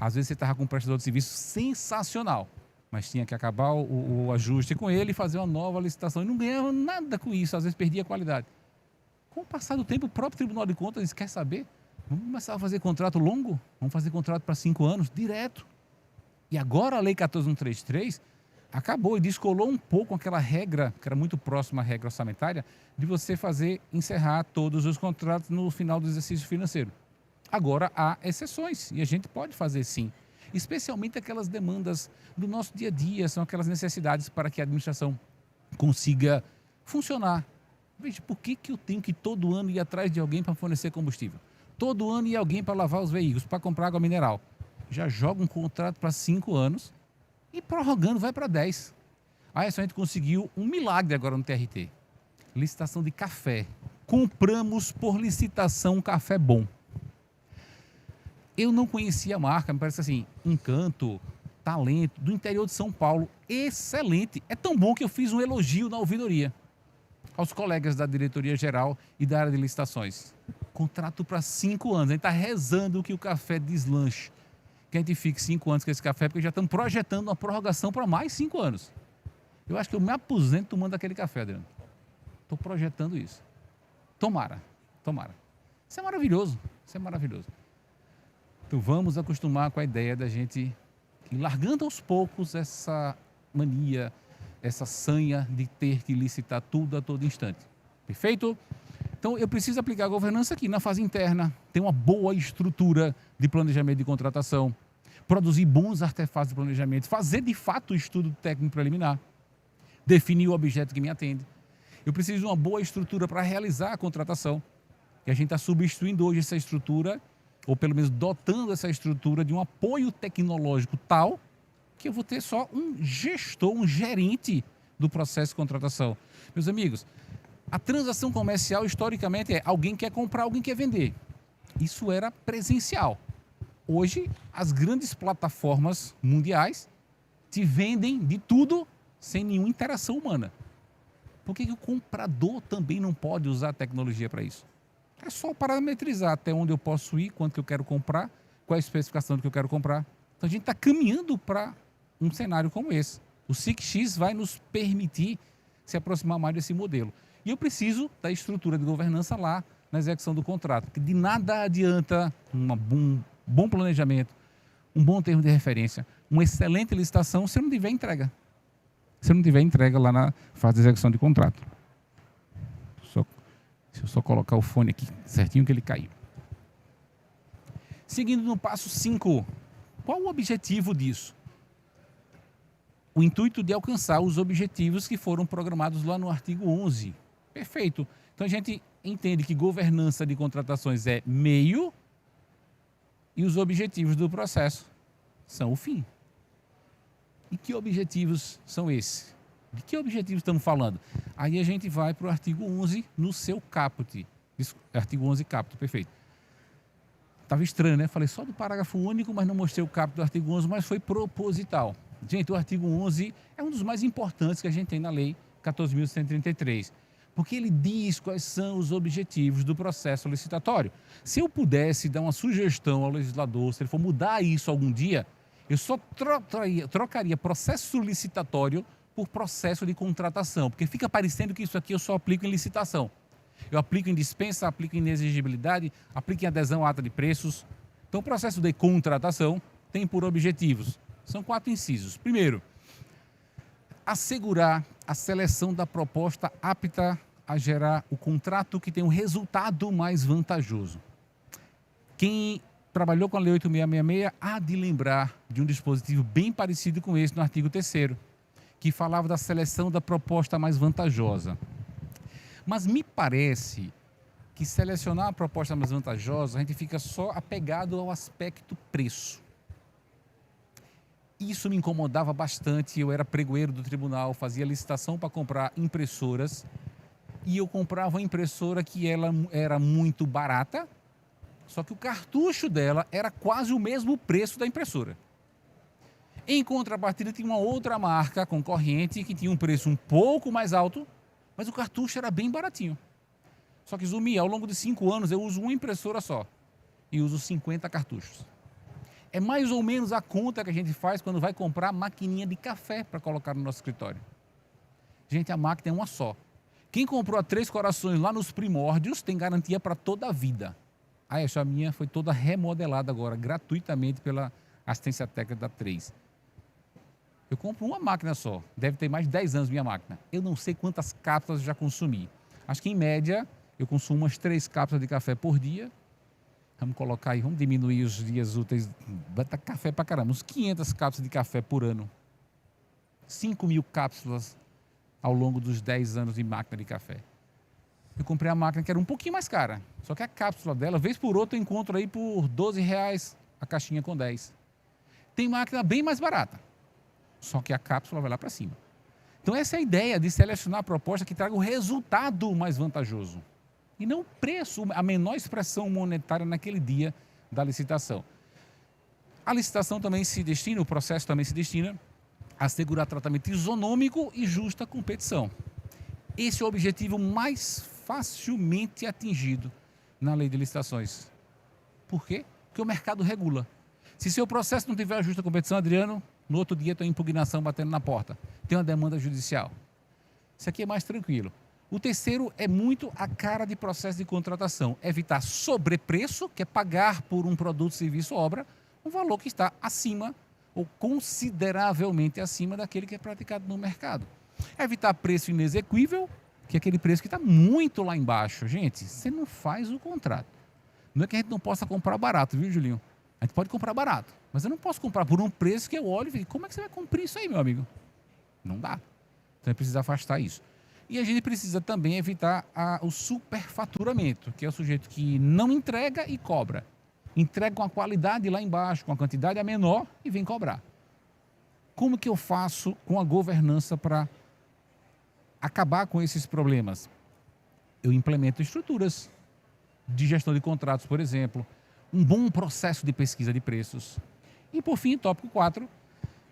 Speaker 3: Às vezes você estava com um prestador de serviço sensacional, mas tinha que acabar o ajuste com ele e fazer uma nova licitação. E não ganhava nada com isso, às vezes perdia a qualidade. Com o passar do tempo, o próprio Tribunal de Contas disse, quer saber? Vamos começar a fazer contrato longo? Vamos fazer contrato para 5 anos, direto. E agora a Lei 14.133 acabou e descolou um pouco aquela regra, que era muito próxima à regra orçamentária, de você encerrar todos os contratos no final do exercício financeiro. Agora há exceções e a gente pode fazer sim. Especialmente aquelas demandas do nosso dia a dia, são aquelas necessidades para que a administração consiga funcionar. Veja, por que eu tenho que todo ano ir atrás de alguém para fornecer combustível? Todo ano ir alguém para lavar os veículos, para comprar água mineral. Já joga um contrato para 5 anos e prorrogando vai para 10. Aí a gente conseguiu um milagre agora no TRT. Licitação de café. Compramos por licitação um café bom. Eu não conhecia a marca, me parece assim, Encanto, Talento, do interior de São Paulo. Excelente. É tão bom que eu fiz um elogio na ouvidoria aos colegas da diretoria geral e da área de licitações. Contrato para 5 anos. A gente está rezando que o café deslanche. Que a gente fique 5 anos com esse café, porque já estamos projetando uma prorrogação para mais 5 anos. Eu acho que eu me aposento tomando aquele café, Adriano. Estou projetando isso. Tomara, tomara. Isso é maravilhoso, isso é maravilhoso. Então vamos acostumar com a ideia da gente ir largando aos poucos essa mania, essa sanha de ter que licitar tudo a todo instante. Perfeito? Então eu preciso aplicar a governança aqui na fase interna, ter uma boa estrutura de planejamento de contratação, produzir bons artefatos de planejamento, fazer de fato o estudo técnico preliminar, definir o objeto que me atende. Eu preciso de uma boa estrutura para realizar a contratação, e a gente está substituindo hoje essa estrutura, ou pelo menos dotando essa estrutura de um apoio tecnológico tal que eu vou ter só um gestor, um gerente do processo de contratação. Meus amigos, a transação comercial, historicamente, é alguém quer comprar, alguém quer vender. Isso era presencial. Hoje, as grandes plataformas mundiais te vendem de tudo sem nenhuma interação humana. Por que o comprador também não pode usar a tecnologia para isso? É só parametrizar até onde eu posso ir, quanto que eu quero comprar, qual é a especificação do que eu quero comprar. Então, a gente está caminhando para um cenário como esse. O SIC-X vai nos permitir se aproximar mais desse modelo. E eu preciso da estrutura de governança lá na execução do contrato, porque de nada adianta um bom planejamento, um bom termo de referência, uma excelente licitação se eu não tiver entrega. Se eu não tiver entrega lá na fase de execução de contrato. Deixa eu só colocar o fone aqui certinho que ele caiu. Seguindo no passo 5, qual o objetivo disso? O intuito de alcançar os objetivos que foram programados lá no artigo 11. Perfeito. Então a gente entende que governança de contratações é meio E os objetivos do processo são o fim. E que objetivos são esses? De que objetivos estamos falando? Aí a gente vai para o artigo 11 no seu caput. Artigo 11 caput, perfeito. Estava estranho, né? Falei só do parágrafo único, mas não mostrei o caput do artigo 11, mas foi proposital. Gente, o artigo 11 é um dos mais importantes que a gente tem na lei 14.133, porque ele diz quais são os objetivos do processo licitatório. Se eu pudesse dar uma sugestão ao legislador, se ele for mudar isso algum dia, eu só trocaria processo licitatório por processo de contratação, porque fica parecendo que isso aqui eu só aplico em licitação. Eu aplico em dispensa, aplico em inexigibilidade, aplico em adesão à ata de preços. Então, o processo de contratação tem por objetivos. São 4 incisos. Primeiro, assegurar a seleção da proposta apta a gerar o contrato que tem um resultado mais vantajoso. Quem trabalhou com a Lei 8.666 há de lembrar de um dispositivo bem parecido com esse no artigo 3º, que falava da seleção da proposta mais vantajosa. Mas me parece que selecionar a proposta mais vantajosa, a gente fica só apegado ao aspecto preço. Isso me incomodava bastante. Eu era pregoeiro do tribunal, fazia licitação para comprar impressoras e eu comprava uma impressora que ela era muito barata, só que o cartucho dela era quase o mesmo preço da impressora. Em contrapartida, tinha uma outra marca concorrente que tinha um preço um pouco mais alto, mas o cartucho era bem baratinho. Só que, Zumi, ao longo de 5 anos eu uso uma impressora só e uso 50 cartuchos. É mais ou menos a conta que a gente faz quando vai comprar maquininha de café para colocar no nosso escritório. Gente, a máquina é uma só. Quem comprou a 3 Corações lá nos primórdios tem garantia para toda a vida. Essa minha foi toda remodelada agora, gratuitamente pela assistência técnica da 3. Eu compro uma máquina só, deve ter mais de 10 anos minha máquina. Eu não sei quantas cápsulas eu já consumi. Acho que em média eu consumo umas 3 cápsulas de café por dia. Vamos colocar aí, vamos diminuir os dias úteis. Vai estar café pra caramba, uns 500 cápsulas de café por ano. 5.000 cápsulas ao longo dos 10 anos de máquina de café. Eu comprei a máquina que era um pouquinho mais cara. Só que a cápsula dela, vez por outra, eu encontro aí por R$12 a caixinha com 10. Tem máquina bem mais barata. Só que a cápsula vai lá para cima. Então essa é a ideia de selecionar a proposta que traga o resultado mais vantajoso. E não o preço, a menor expressão monetária naquele dia da licitação. A licitação também se destina, o processo também se destina a assegurar tratamento isonômico e justa competição. Esse é o objetivo mais facilmente atingido na lei de licitações. Por quê? Porque o mercado regula. Se seu processo não tiver a justa competição, Adriano, no outro dia tem impugnação batendo na porta. Tem uma demanda judicial. Isso aqui é mais tranquilo. O terceiro é muito a cara de processo de contratação. Evitar sobrepreço, que é pagar por um produto, serviço ou obra, um valor que está acima ou consideravelmente acima daquele que é praticado no mercado. Evitar preço inexequível, que é aquele preço que está muito lá embaixo. Gente, você não faz o contrato. Não é que a gente não possa comprar barato, viu, Julinho? A gente pode comprar barato, mas eu não posso comprar por um preço que eu olho e falo, como é que você vai cumprir isso aí, meu amigo? Não dá. Então, é preciso afastar isso. E a gente precisa também evitar o superfaturamento, que é o sujeito que não entrega e cobra. Entrega com a qualidade lá embaixo, com a quantidade a menor e vem cobrar. Como que eu faço com a governança para acabar com esses problemas? Eu implemento estruturas de gestão de contratos, por exemplo, um bom processo de pesquisa de preços. E, por fim, tópico 4,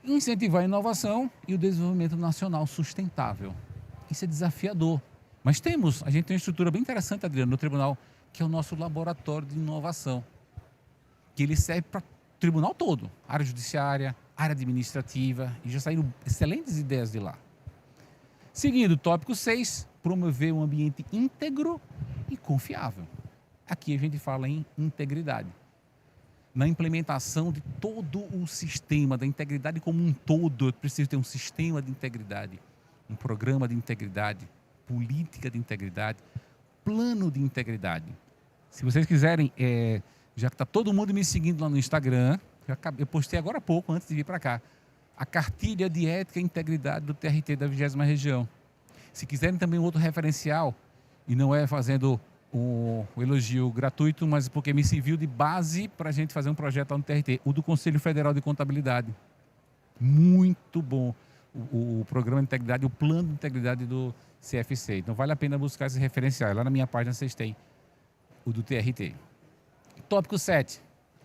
Speaker 3: incentivar a inovação e o desenvolvimento nacional sustentável. Isso é desafiador. Mas a gente tem uma estrutura bem interessante, Adriano, no tribunal, que é o nosso laboratório de inovação, que ele serve para o tribunal todo, área judiciária, área administrativa, e já saíram excelentes ideias de lá. Seguindo, tópico 6, promover um ambiente íntegro e confiável. Aqui a gente fala em integridade. Na implementação de todo o sistema, da integridade como um todo, eu preciso ter um sistema de integridade, um programa de integridade, política de integridade, plano de integridade. Se vocês quiserem, já que está todo mundo me seguindo lá no Instagram, eu postei agora há pouco, antes de vir para cá, a cartilha de ética e integridade do TRT da 20ª região. Se quiserem também outro referencial, e não é fazendo o elogio gratuito, mas porque me serviu de base para a gente fazer um projeto lá no TRT, o do Conselho Federal de Contabilidade. Muito bom o programa de integridade, o plano de integridade do CFC. Então vale a pena buscar esses referenciais. Lá na minha página vocês têm o do TRT. Tópico 7.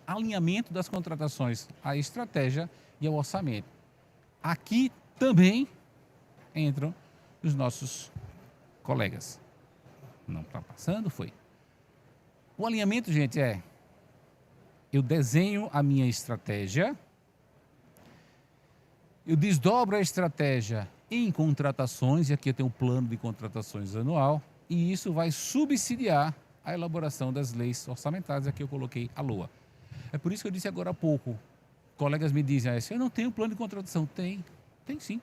Speaker 3: Alinhamento das contratações à estratégia e ao orçamento. Aqui também entram os nossos colegas. Não está passando, foi. O alinhamento, gente, eu desenho a minha estratégia, eu desdobro a estratégia em contratações, e aqui eu tenho um plano de contratações anual, e isso vai subsidiar a elaboração das leis orçamentárias. Aqui eu coloquei a LOA. É por isso que eu disse agora há pouco, colegas me dizem, eu não tenho plano de contratação. Tem sim.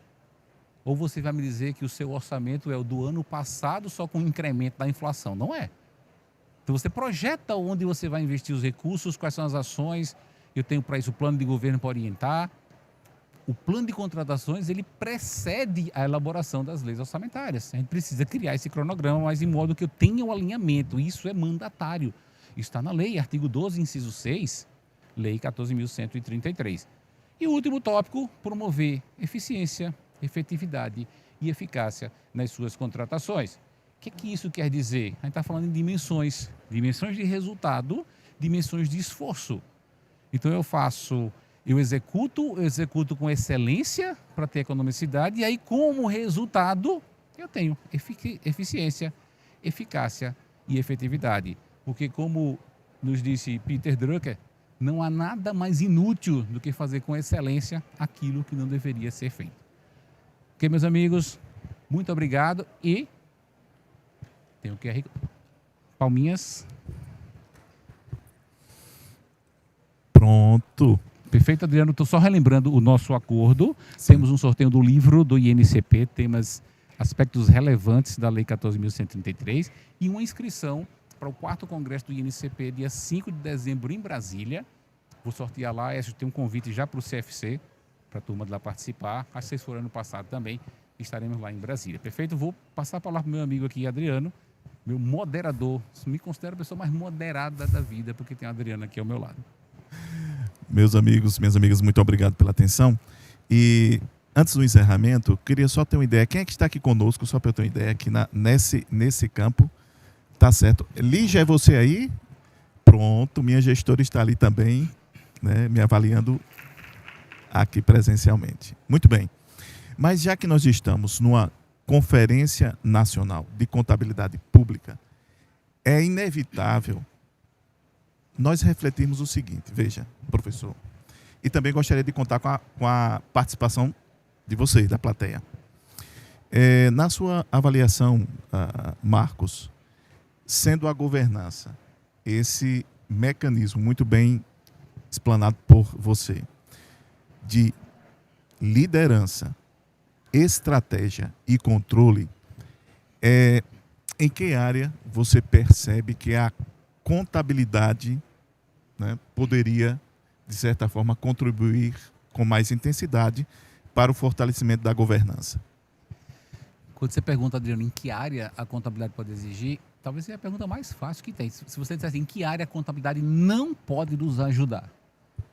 Speaker 3: Ou você vai me dizer que o seu orçamento é o do ano passado só com o incremento da inflação. Não é. Então você projeta onde você vai investir os recursos, quais são as ações. Eu tenho para isso o plano de governo para orientar. O plano de contratações, ele precede a elaboração das leis orçamentárias. A gente precisa criar esse cronograma, mas de modo que eu tenha o alinhamento. Isso é mandatário. Isso está na lei, artigo 12, inciso 6, lei 14.133. E o último tópico, promover eficiência, efetividade e eficácia nas suas contratações. O que isso quer dizer? A gente está falando em dimensões de resultado, dimensões de esforço. Então eu executo com excelência para ter economicidade, e aí como resultado eu tenho eficiência, eficácia e efetividade. Porque como nos disse Peter Drucker, não há nada mais inútil do que fazer com excelência aquilo que não deveria ser feito. Ok, meus amigos, muito obrigado e tem o QR. Palminhas.
Speaker 2: Pronto.
Speaker 3: Perfeito, Adriano. Estou só relembrando o nosso acordo. Sim. Temos um sorteio do livro do INCP, temas, aspectos relevantes da Lei 14.133 e uma inscrição para o 4º Congresso do INCP, dia 5 de dezembro, em Brasília. Vou sortear lá, tem um convite já para o CFC, para a turma de lá participar. Acho que vocês foram ano passado também, estaremos lá em Brasília. Perfeito? Vou passar a palavra para o meu amigo aqui, Adriano, meu moderador. Me considero a pessoa mais moderada da vida, porque tem a Adriana aqui ao meu lado.
Speaker 2: Meus amigos, minhas amigas, muito obrigado pela atenção. E antes do encerramento, queria só ter uma ideia. Quem é que está aqui conosco, só para eu ter uma ideia, aqui nesse campo? Tá certo. Lígia, é você aí? Pronto, minha gestora está ali também, né, me avaliando aqui presencialmente. Muito bem. Mas já que nós estamos numa Conferência Nacional de Contabilidade Pública, é inevitável nós refletirmos o seguinte. Veja, professor, e também gostaria de contar com a participação de vocês, da plateia. Na sua avaliação, Marcos, sendo a governança esse mecanismo muito bem explanado por você, de liderança, estratégia e controle, em que área você percebe que a contabilidade, né, poderia, de certa forma, contribuir com mais intensidade para o fortalecimento da governança?
Speaker 3: Quando você pergunta, Adriano, em que área a contabilidade pode exigir, talvez seja a pergunta mais fácil que tem. Se você disser assim, em que área a contabilidade não pode nos ajudar,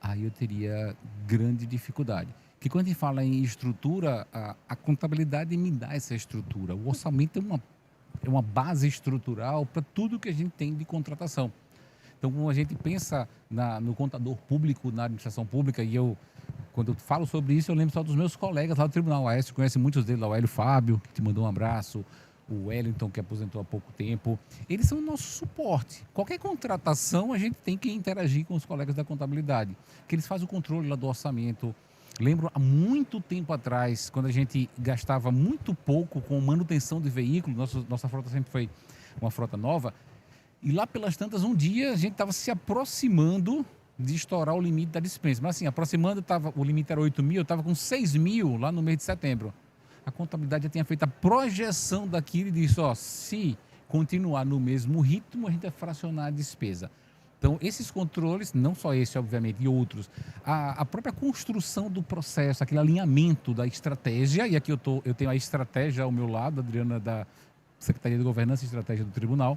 Speaker 3: aí eu teria grande dificuldade. Porque quando a gente fala em estrutura, a contabilidade me dá essa estrutura. O orçamento é uma base estrutural para tudo que a gente tem de contratação. Então, quando a gente pensa no contador público, na administração pública, e quando eu falo sobre isso, eu lembro só dos meus colegas lá do Tribunal. O Aécio conhece muitos deles lá, o Hélio Fábio, que te mandou um abraço, o Wellington, que aposentou há pouco tempo. Eles são o nosso suporte. Qualquer contratação, a gente tem que interagir com os colegas da contabilidade, que eles fazem o controle lá do orçamento. Lembro, há muito tempo atrás, quando a gente gastava muito pouco com manutenção de veículos, nossa frota sempre foi uma frota nova, e lá pelas tantas, um dia a gente estava se aproximando de estourar o limite da dispensa. Mas assim, aproximando, o limite era 8 mil, eu estava com 6 mil lá no mês de setembro. A contabilidade já tinha feito a projeção daquilo e disse, se continuar no mesmo ritmo, a gente vai fracionar a despesa. Então, esses controles, não só esse, obviamente, e outros, a própria construção do processo, aquele alinhamento da estratégia, e aqui eu tenho a estratégia ao meu lado, a Adriana da Secretaria de Governança e Estratégia do Tribunal,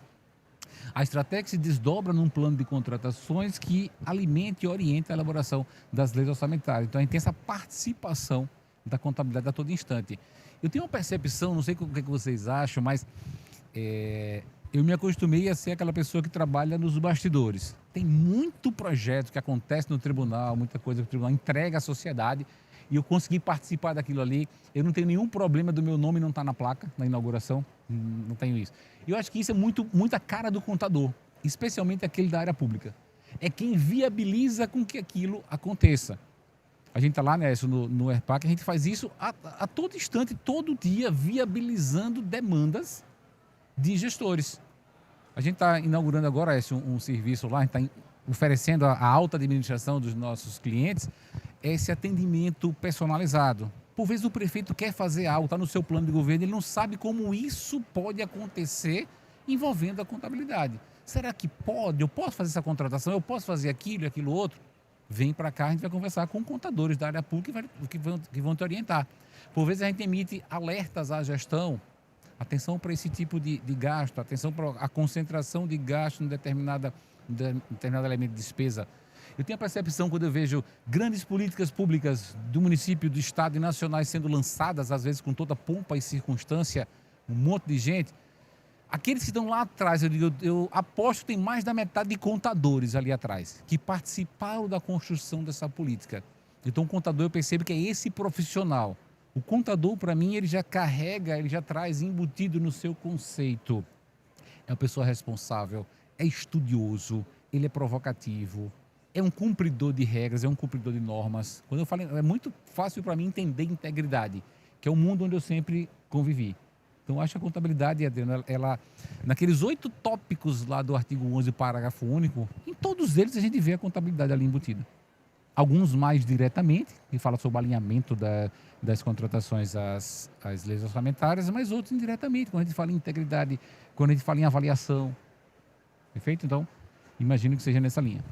Speaker 3: A estratégia se desdobra num plano de contratações que alimente e oriente a elaboração das leis orçamentárias. Então, a gente tem essa participação da contabilidade a todo instante. Eu tenho uma percepção, não sei o que vocês acham, mas eu me acostumei a ser aquela pessoa que trabalha nos bastidores. Tem muito projeto que acontece no tribunal, muita coisa que o tribunal entrega à sociedade, e eu consegui participar daquilo ali. Eu não tenho nenhum problema do meu nome não estar na placa, na inauguração, não tenho isso. Eu acho que isso é muita cara do contador, especialmente aquele da área pública. É quem viabiliza com que aquilo aconteça. A gente está lá, né, no ERPAC, a gente faz isso a todo instante, todo dia, viabilizando demandas de gestores. A gente está inaugurando agora um serviço lá, a gente está oferecendo a alta administração dos nossos clientes, esse atendimento personalizado. Por vezes o prefeito quer fazer algo, está no seu plano de governo, ele não sabe como isso pode acontecer envolvendo a contabilidade. Será que pode? Eu posso fazer essa contratação? Eu posso fazer aquilo e aquilo outro? Vem para cá, a gente vai conversar com contadores da área pública que vão te orientar. Por vezes a gente emite alertas à gestão, atenção para esse tipo de gasto, atenção para a concentração de gasto em determinado elemento de despesa. Eu tenho a percepção, quando eu vejo grandes políticas públicas do município, do estado e nacionais sendo lançadas, às vezes com toda pompa e circunstância, um monte de gente, aqueles que estão lá atrás, eu aposto que tem mais da metade de contadores ali atrás, que participaram da construção dessa política. Então, o contador, eu percebo que é esse profissional. O contador, para mim, ele já carrega, ele já traz embutido no seu conceito. É uma pessoa responsável, é estudioso, ele é provocativo, é um cumpridor de regras, é um cumpridor de normas. Quando eu falo, é muito fácil para mim entender integridade, que é o mundo onde eu sempre convivi. Então, eu acho que a contabilidade, Adriano, ela, naqueles 8 tópicos lá do artigo 11, parágrafo único, em todos eles a gente vê a contabilidade ali embutida. Alguns mais diretamente, que fala sobre o alinhamento das contratações às leis orçamentárias, mas outros indiretamente, quando a gente fala em integridade, quando a gente fala em avaliação. Perfeito? Então, imagino que seja nessa linha.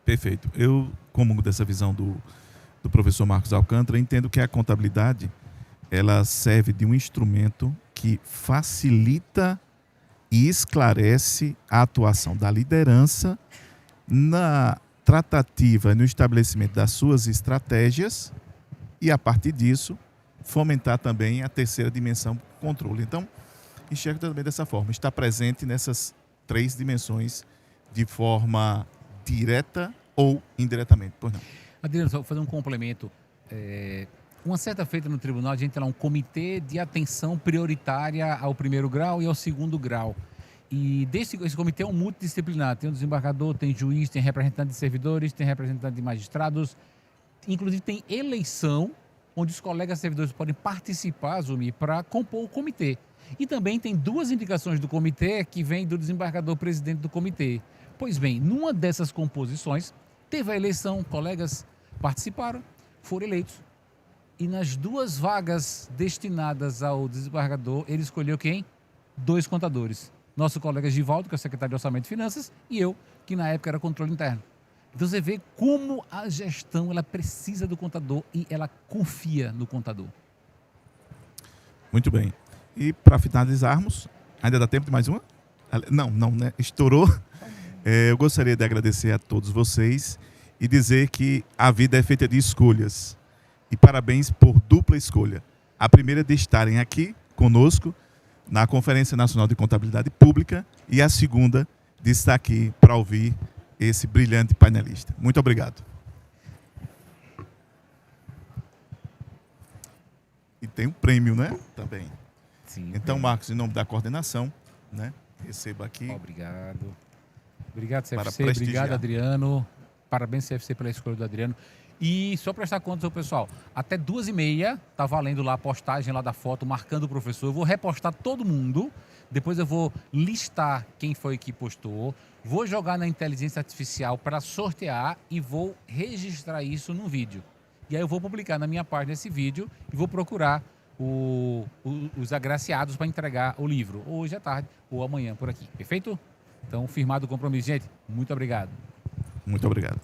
Speaker 2: Perfeito. Eu, comungo dessa visão do professor Marcos Alcântara, entendo que a contabilidade ela serve de um instrumento que facilita e esclarece a atuação da liderança na tratativa e no estabelecimento das suas estratégias e, a partir disso, fomentar também a terceira dimensão, controle. Então, enxergo também dessa forma, está presente nessas 3 dimensões de forma direta ou indiretamente. Pois não.
Speaker 3: Adriano, só vou fazer um complemento. Uma certa feita no tribunal, a gente tem lá um comitê de atenção prioritária ao 1º grau e ao 2º grau. E esse comitê é um multidisciplinar. Tem um desembargador, tem juiz, tem representante de servidores, tem representante de magistrados. Inclusive tem eleição, onde os colegas servidores podem participar, Zumi, para compor o comitê. E também tem 2 indicações do comitê que vêm do desembargador presidente do comitê. Pois bem, numa dessas composições, teve a eleição, colegas participaram, foram eleitos. E nas 2 vagas destinadas ao desembargador, ele escolheu quem? 2 contadores. Nosso colega Givaldo, que é o secretário de Orçamento e Finanças, e eu, que na época era controle interno. Então você vê como a gestão ela precisa do contador e ela confia no contador.
Speaker 2: Muito bem. E para finalizarmos, ainda dá tempo de mais uma? Não, né? Estourou. Eu gostaria de agradecer a todos vocês e dizer que a vida é feita de escolhas. E parabéns por dupla escolha. A primeira de estarem aqui conosco na Conferência Nacional de Contabilidade Pública e a segunda de estar aqui para ouvir esse brilhante painelista. Muito obrigado. E tem um prêmio, né? Também.
Speaker 3: Sim.
Speaker 2: Então, Marcos, em nome da coordenação, né? Receba aqui.
Speaker 3: Obrigado. Obrigado, CFC.
Speaker 2: Para prestigiar.
Speaker 3: Obrigado, Adriano. Parabéns, CFC, pela escolha do Adriano. E só prestar conta, pessoal, até 2h30 tá valendo lá a postagem lá da foto, marcando o professor. Eu vou repostar todo mundo, depois eu vou listar quem foi que postou, vou jogar na inteligência artificial para sortear e vou registrar isso num vídeo. E aí eu vou publicar na minha página esse vídeo e vou procurar os agraciados para entregar o livro, hoje à tarde ou amanhã por aqui. Perfeito? Então, firmado o compromisso. Gente, muito obrigado.
Speaker 2: Muito obrigado.